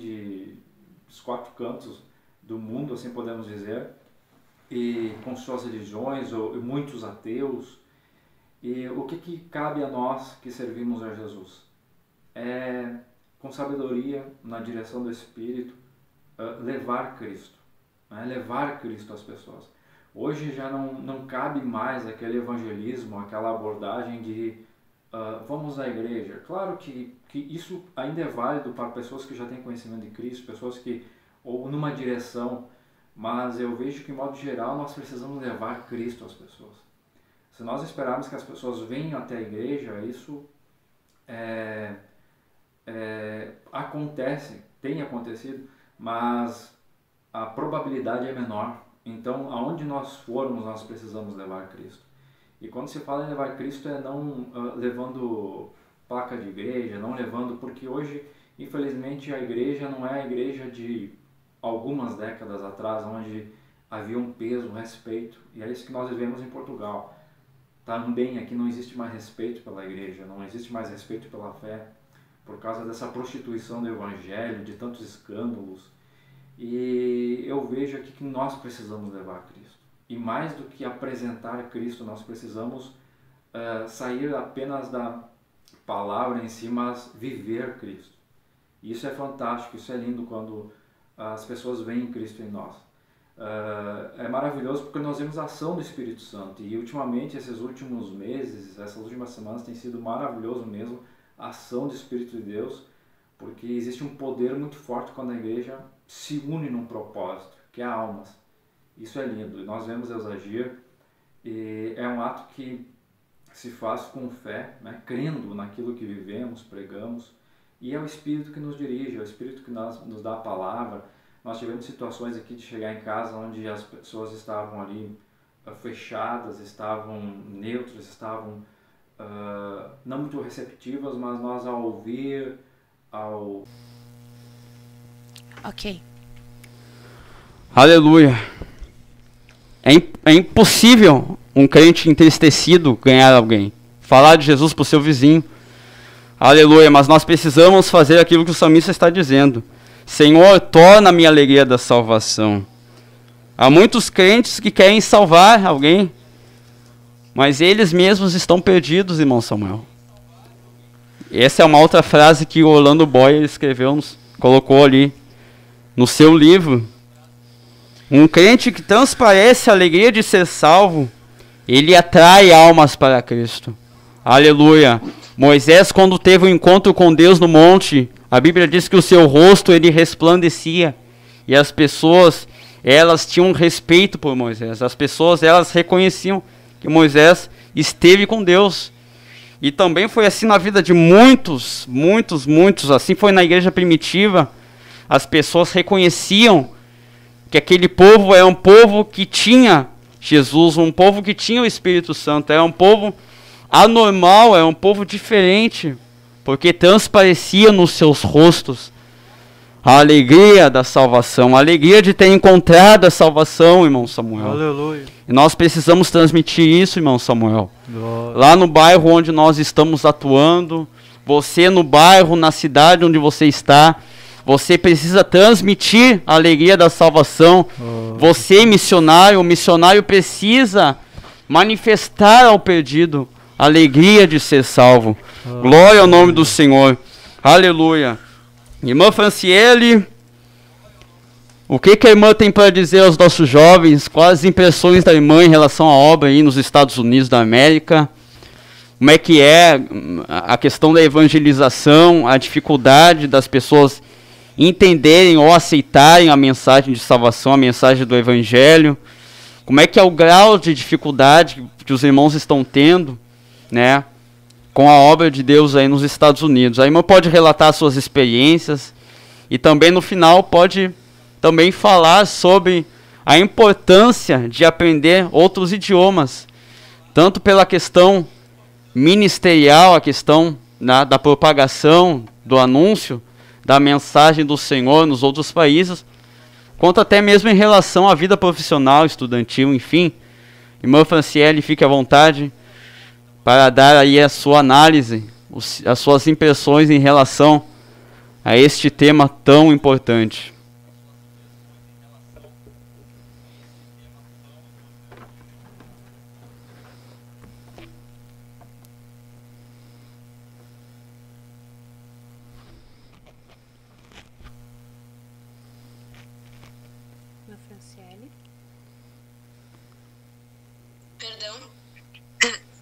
dos quatro cantos do mundo, assim podemos dizer, e com suas religiões, e muitos ateus. E o que cabe a nós que servimos a Jesus? Com sabedoria, na direção do Espírito, levar Cristo, né? Levar Cristo às pessoas. Hoje já não cabe mais aquele evangelismo, aquela abordagem de vamos à igreja. Claro que isso ainda é válido para pessoas que já têm conhecimento de Cristo, pessoas ou numa direção, mas eu vejo que, em modo geral, nós precisamos levar Cristo às pessoas. Se nós esperarmos que as pessoas venham até a igreja, isso acontece, tem acontecido, mas a probabilidade é menor. Então, aonde nós formos, nós precisamos levar Cristo. E quando se fala em levar Cristo, é não levando placa de igreja, não levando, porque hoje, infelizmente, a igreja não é a igreja de algumas décadas atrás, onde havia um peso, um respeito, e é isso que nós vivemos em Portugal. Também aqui não existe mais respeito pela igreja, não existe mais respeito pela fé, por causa dessa prostituição do evangelho, de tantos escândalos, E eu vejo aqui que nós precisamos levar Cristo. E mais do que apresentar Cristo, nós precisamos sair apenas da palavra em si, mas viver Cristo. Isso é fantástico, isso é lindo quando as pessoas veem Cristo em nós. É maravilhoso porque nós vemos a ação do Espírito Santo. E ultimamente, esses últimos meses, essas últimas semanas, tem sido maravilhoso mesmo a ação do Espírito de Deus, porque existe um poder muito forte quando a igreja se une num propósito, que é almas. Isso é lindo. E nós vemos Deus agir, e é um ato que se faz com fé, né? Crendo naquilo que vivemos, pregamos, e é o Espírito que nos dirige, é o Espírito que nos dá a palavra. Nós tivemos situações aqui de chegar em casa onde as pessoas estavam ali fechadas, estavam neutras, estavam não muito receptivas, mas nós ao ouvir, Ok. Aleluia. É impossível um crente entristecido ganhar alguém. Falar de Jesus para o seu vizinho. Aleluia. Mas nós precisamos fazer aquilo que o salmista está dizendo. Senhor, torna a minha alegria da salvação. Há muitos crentes que querem salvar alguém, mas eles mesmos estão perdidos, irmão Samuel. Essa é uma outra frase que o Orlando Boyer escreveu, colocou ali no seu livro. Um crente que transparece a alegria de ser salvo, ele atrai almas para Cristo. Aleluia. Moisés, quando teve um encontro com Deus no monte, a Bíblia diz que o seu rosto ele resplandecia. E as pessoas, elas tinham respeito por Moisés. As pessoas, elas reconheciam que Moisés esteve com Deus. E também foi assim na vida de muitos. Assim foi na igreja primitiva. As pessoas reconheciam que aquele povo é um povo que tinha Jesus, um povo que tinha o Espírito Santo. É um povo anormal, é um povo diferente, porque transparecia nos seus rostos a alegria da salvação, a alegria de ter encontrado a salvação, irmão Samuel. Aleluia. E nós precisamos transmitir isso, irmão Samuel. Glória. Lá no bairro onde nós estamos atuando, você no bairro, na cidade onde você está, você precisa transmitir a alegria da salvação. Você, missionário, o missionário precisa manifestar ao perdido a alegria de ser salvo. Glória ao nome do Senhor. Aleluia. Irmã Franciele, o que a irmã tem para dizer aos nossos jovens? Quais as impressões da irmã em relação à obra aí nos Estados Unidos da América? Como é que é a questão da evangelização, a dificuldade das pessoas entenderem ou aceitarem a mensagem de salvação, a mensagem do Evangelho? Como é que é o grau de dificuldade que os irmãos estão tendo, né, com a obra de Deus aí nos Estados Unidos? A irmã pode relatar suas experiências e também no final pode também falar sobre a importância de aprender outros idiomas, tanto pela questão ministerial, a questão da propagação, do anúncio da mensagem do Senhor nos outros países, quanto até mesmo em relação à vida profissional, estudantil, enfim. Irmã Franciele, fique à vontade para dar aí a sua análise, as suas impressões em relação a este tema tão importante.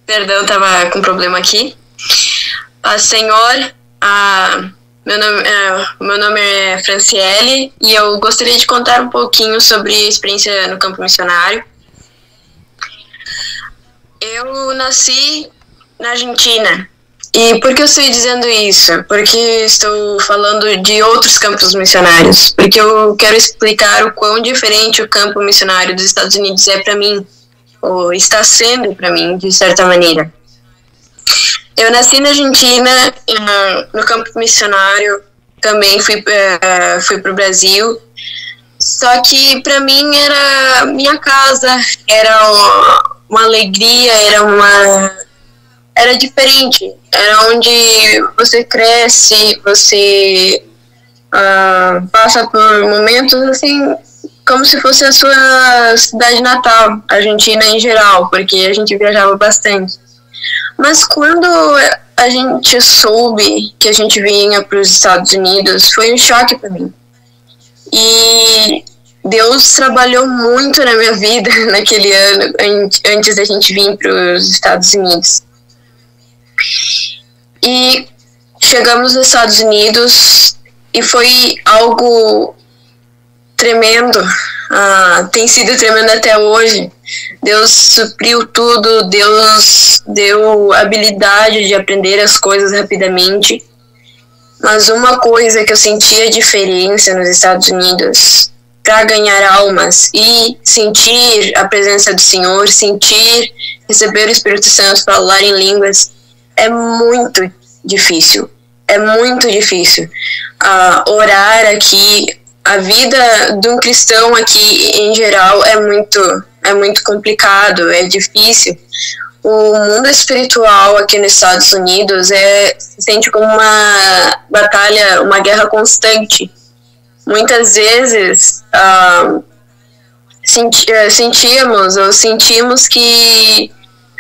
Perdão, estava com problema aqui. Senhor, meu nome é Franciele e eu gostaria de contar um pouquinho sobre a experiência no campo missionário. Eu nasci na Argentina. E por que eu estou dizendo isso? Porque estou falando de outros campos missionários. Porque eu quero explicar o quão diferente o campo missionário dos Estados Unidos é para mim, ou está sendo para mim, de certa maneira. Eu nasci na Argentina, no campo missionário, também fui para o Brasil. Só que para mim era minha casa, era uma alegria, era diferente. Era onde você cresce, você passa por momentos assim, como se fosse a sua cidade natal, Argentina em geral, porque a gente viajava bastante. Mas quando a gente soube que a gente vinha para os Estados Unidos, foi um choque para mim. E Deus trabalhou muito na minha vida naquele ano, antes da gente vir para os Estados Unidos. E chegamos nos Estados Unidos e foi algo tremendo. Tem sido tremendo até hoje. Deus supriu tudo, Deus deu habilidade de aprender as coisas rapidamente. Mas uma coisa que eu sentia diferença nos Estados Unidos para ganhar almas e sentir a presença do Senhor, receber o Espírito Santo, falar em línguas, é muito difícil. É muito difícil. Orar aqui, a vida de um cristão aqui em geral é muito complicado, é difícil. O mundo espiritual aqui nos Estados Unidos se sente como uma batalha, uma guerra constante. Muitas vezes sentimos que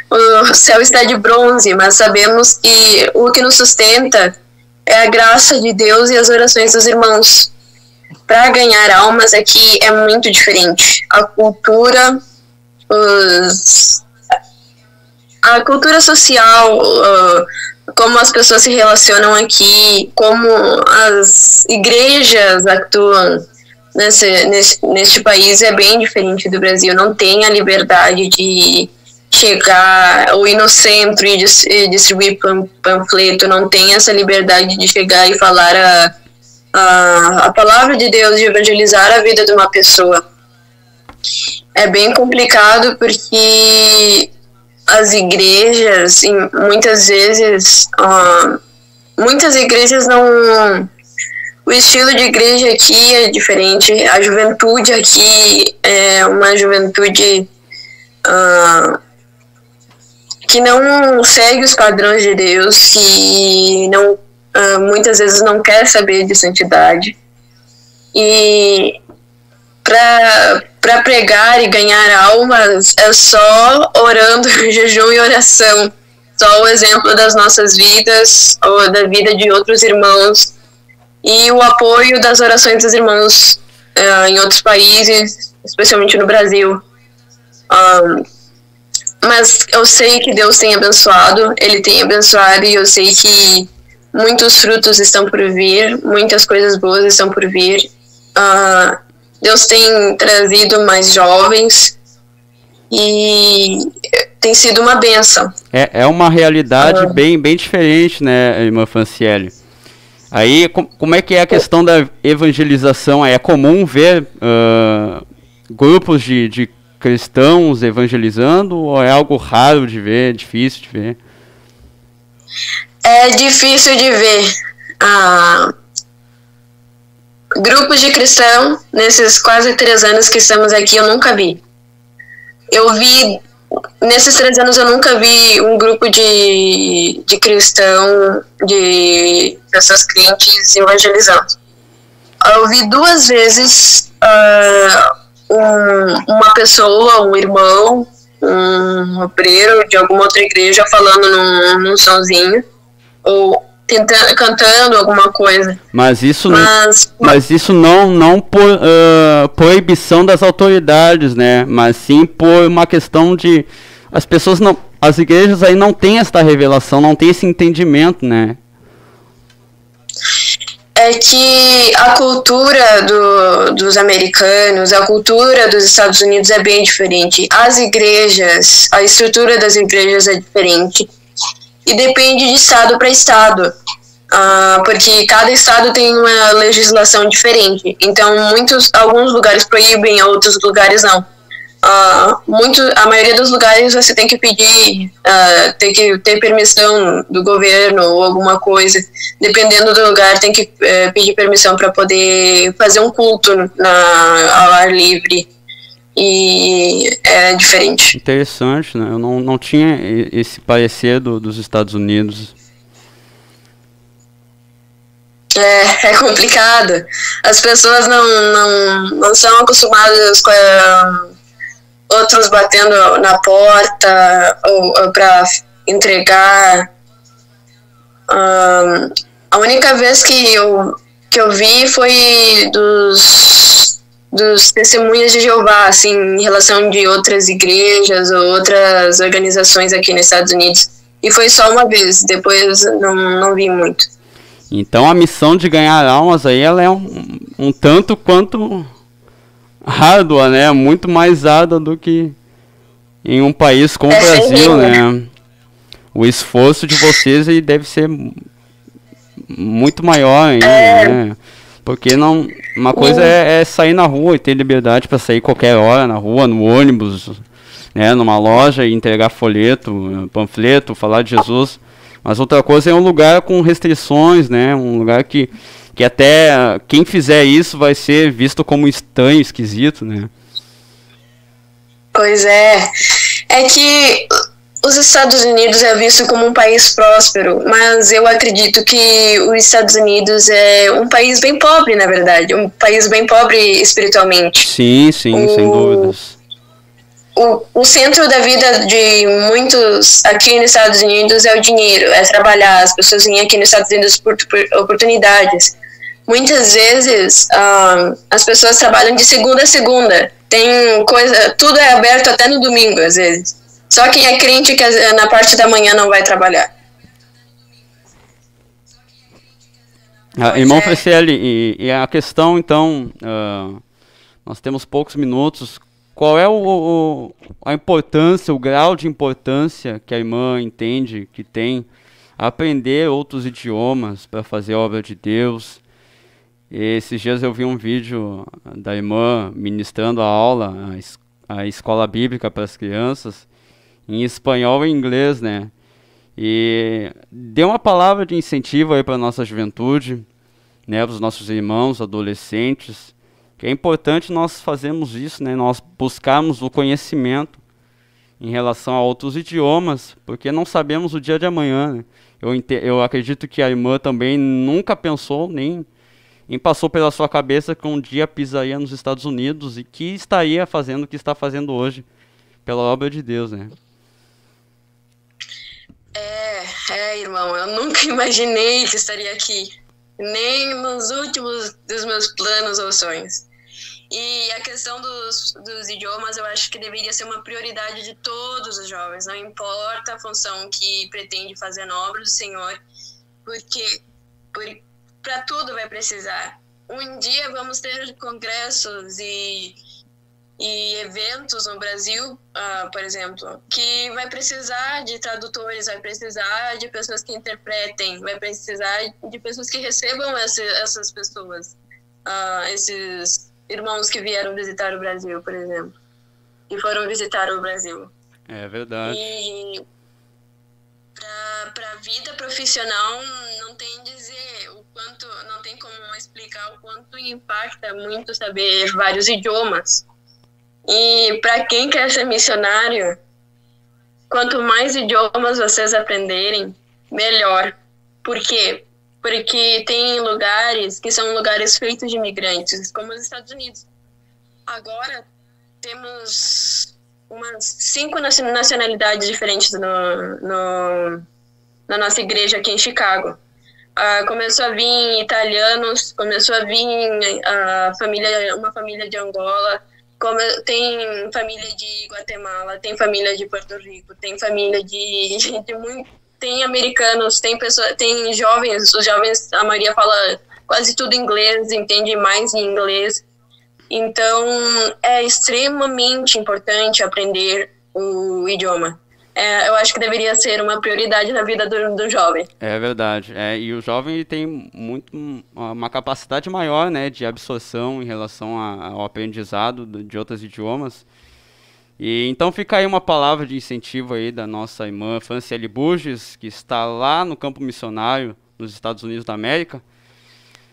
o céu está de bronze, mas sabemos que o que nos sustenta é a graça de Deus e as orações dos irmãos. Para ganhar almas aqui é muito diferente. A cultura social, como as pessoas se relacionam aqui, como as igrejas atuam neste país é bem diferente do Brasil. Não tem a liberdade de chegar ou ir no centro e distribuir panfleto, não tem essa liberdade de chegar e falar a palavra de Deus, de evangelizar a vida de uma pessoa. É bem complicado porque as igrejas, muitas vezes, muitas igrejas não... O estilo de igreja aqui é diferente, a juventude aqui é uma juventude que não segue os padrões de Deus, que não, muitas vezes não quer saber de santidade. E para pregar e ganhar almas é só orando, jejum e oração. Só o exemplo das nossas vidas, ou da vida de outros irmãos, e o apoio das orações dos irmãos em outros países, especialmente no Brasil. Mas eu sei que Deus tem abençoado, Ele tem abençoado, e eu sei que muitos frutos estão por vir, muitas coisas boas estão por vir. Deus tem trazido mais jovens e tem sido uma bênção. É uma realidade bem diferente, né, irmã Franciele? Aí, como é que é a questão da evangelização? É comum ver grupos de cristãos evangelizando, ou é algo raro de ver, difícil de ver? É difícil de ver. Grupos de cristão, nesses quase 3 anos que estamos aqui, eu nunca vi. Nesses 3 anos eu nunca vi um grupo de cristão, de pessoas crentes evangelizando. Eu vi 2 vezes uma pessoa, um irmão, um obreiro de alguma outra igreja falando num sonzinho, ou cantando alguma coisa. Mas isso não por proibição das autoridades, né? Mas sim por uma questão de as igrejas aí não têm esta revelação, não têm esse entendimento, né? É que a cultura dos americanos, a cultura dos Estados Unidos é bem diferente. As igrejas, a estrutura das igrejas é diferente. E depende de estado para estado, porque cada estado tem uma legislação diferente. Então, alguns lugares proíbem, outros lugares não. A maioria dos lugares você tem que pedir, tem que ter permissão do governo ou alguma coisa. Dependendo do lugar, tem que pedir permissão para poder fazer um culto ao ar livre. E é diferente. Interessante, né? Eu não tinha esse parecer dos Estados Unidos. É complicado. As pessoas não são acostumadas com outros batendo na porta ou para entregar. A única vez que eu vi foi dos testemunhas de Jeová, assim, em relação de outras igrejas ou outras organizações aqui nos Estados Unidos. E foi só uma vez, depois não vi muito. Então a missão de ganhar almas aí, ela é um tanto quanto árdua, né? Muito mais árdua do que em um país como o Brasil, né? O esforço de vocês aí deve ser muito maior ainda, né? Porque não, uma coisa é sair na rua e ter liberdade para sair qualquer hora na rua, no ônibus, né? Numa loja e entregar folheto, panfleto, falar de Jesus. Mas outra coisa é um lugar com restrições, né? Um lugar que até quem fizer isso vai ser visto como estranho, esquisito, né? Pois é. É que os Estados Unidos é visto como um país próspero, mas eu acredito que os Estados Unidos é um país bem pobre, na verdade. Um país bem pobre espiritualmente. Sim, sem dúvidas. O centro da vida de muitos aqui nos Estados Unidos é o dinheiro, é trabalhar. As pessoas vêm aqui nos Estados Unidos por oportunidades. Muitas vezes as pessoas trabalham de segunda a segunda. Tem coisa, tudo é aberto até no domingo, às vezes. Só quem é crente que na parte da manhã não vai trabalhar. Irmão Franciele, e a questão, então, nós temos poucos minutos. Qual é a importância, o grau de importância que a irmã entende que tem aprender outros idiomas para fazer a obra de Deus? E esses dias eu vi um vídeo da irmã ministrando a aula, a escola bíblica para as crianças, em espanhol e inglês, né? E deu uma palavra de incentivo aí para a nossa juventude, né, para os nossos irmãos, adolescentes, que é importante nós fazermos isso, né? Nós buscarmos o conhecimento em relação a outros idiomas, porque não sabemos o dia de amanhã, né? Eu acredito que a irmã também nunca pensou, nem passou pela sua cabeça que um dia pisaria nos Estados Unidos e que estaria fazendo o que está fazendo hoje, pela obra de Deus, né? Irmão, eu nunca imaginei que estaria aqui, nem nos últimos dos meus planos ou sonhos. E a questão dos idiomas, eu acho que deveria ser uma prioridade de todos os jovens, não importa a função que pretende fazer na obra do Senhor, porque para tudo vai precisar. Um dia vamos ter congressos e eventos no Brasil, por exemplo, que vai precisar de tradutores, vai precisar de pessoas que interpretem, vai precisar de pessoas que recebam essas pessoas, esses irmãos que vieram visitar o Brasil, por exemplo, e foram visitar o Brasil. É verdade. E para a vida profissional não tem dizer o quanto, não tem como explicar o quanto impacta muito saber vários idiomas. E para quem quer ser missionário, quanto mais idiomas vocês aprenderem, melhor. Por quê? Porque tem lugares que são lugares feitos de imigrantes, como os Estados Unidos. Agora temos umas 5 nacionalidades diferentes na nossa igreja aqui em Chicago. Começou a vir italianos, começou a vir uma família de Angola, tem família de Guatemala, tem família de Porto Rico, tem família tem americanos, tem jovens, os jovens, a maioria fala quase tudo inglês, entende mais em inglês. Então, é extremamente importante aprender o idioma. Eu acho que deveria ser uma prioridade na vida do jovem. É verdade. E o jovem tem uma capacidade maior, né, de absorção em relação ao aprendizado de outros idiomas. E então fica aí uma palavra de incentivo aí da nossa irmã Franciele Burgess, que está lá no campo missionário nos Estados Unidos da América,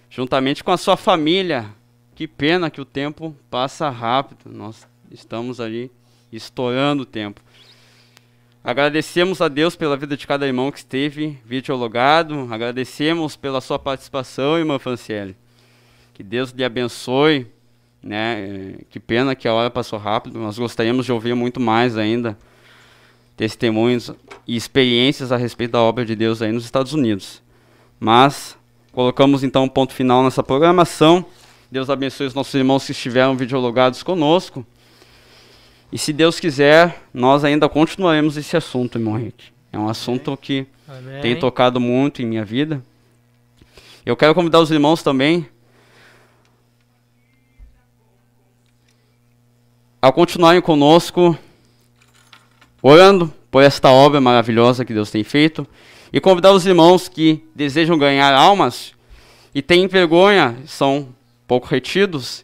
juntamente com a sua família. Que pena que o tempo passa rápido, nós estamos ali estourando o tempo. Agradecemos a Deus pela vida de cada irmão que esteve videologado. Agradecemos pela sua participação, irmã Franciele. Que Deus lhe abençoe, né? Que pena que a hora passou rápido. Nós gostaríamos de ouvir muito mais ainda testemunhos e experiências a respeito da obra de Deus aí nos Estados Unidos. Mas colocamos então um ponto final nessa programação. Deus abençoe os nossos irmãos que estiveram videologados conosco. E se Deus quiser, nós ainda continuaremos esse assunto, irmão Henrique. É um assunto que tem tocado muito em minha vida. Eu quero convidar os irmãos também a continuarem conosco, orando por esta obra maravilhosa que Deus tem feito. E convidar os irmãos que desejam ganhar almas e têm vergonha, são pouco retidos,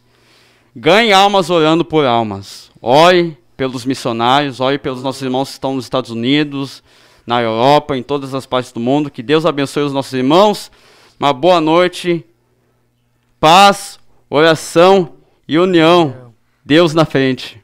ganhe almas orando por almas. Ore pelos missionários, ore pelos nossos irmãos que estão nos Estados Unidos, na Europa, em todas as partes do mundo. Que Deus abençoe os nossos irmãos. Uma boa noite, paz, oração e união. Deus na frente.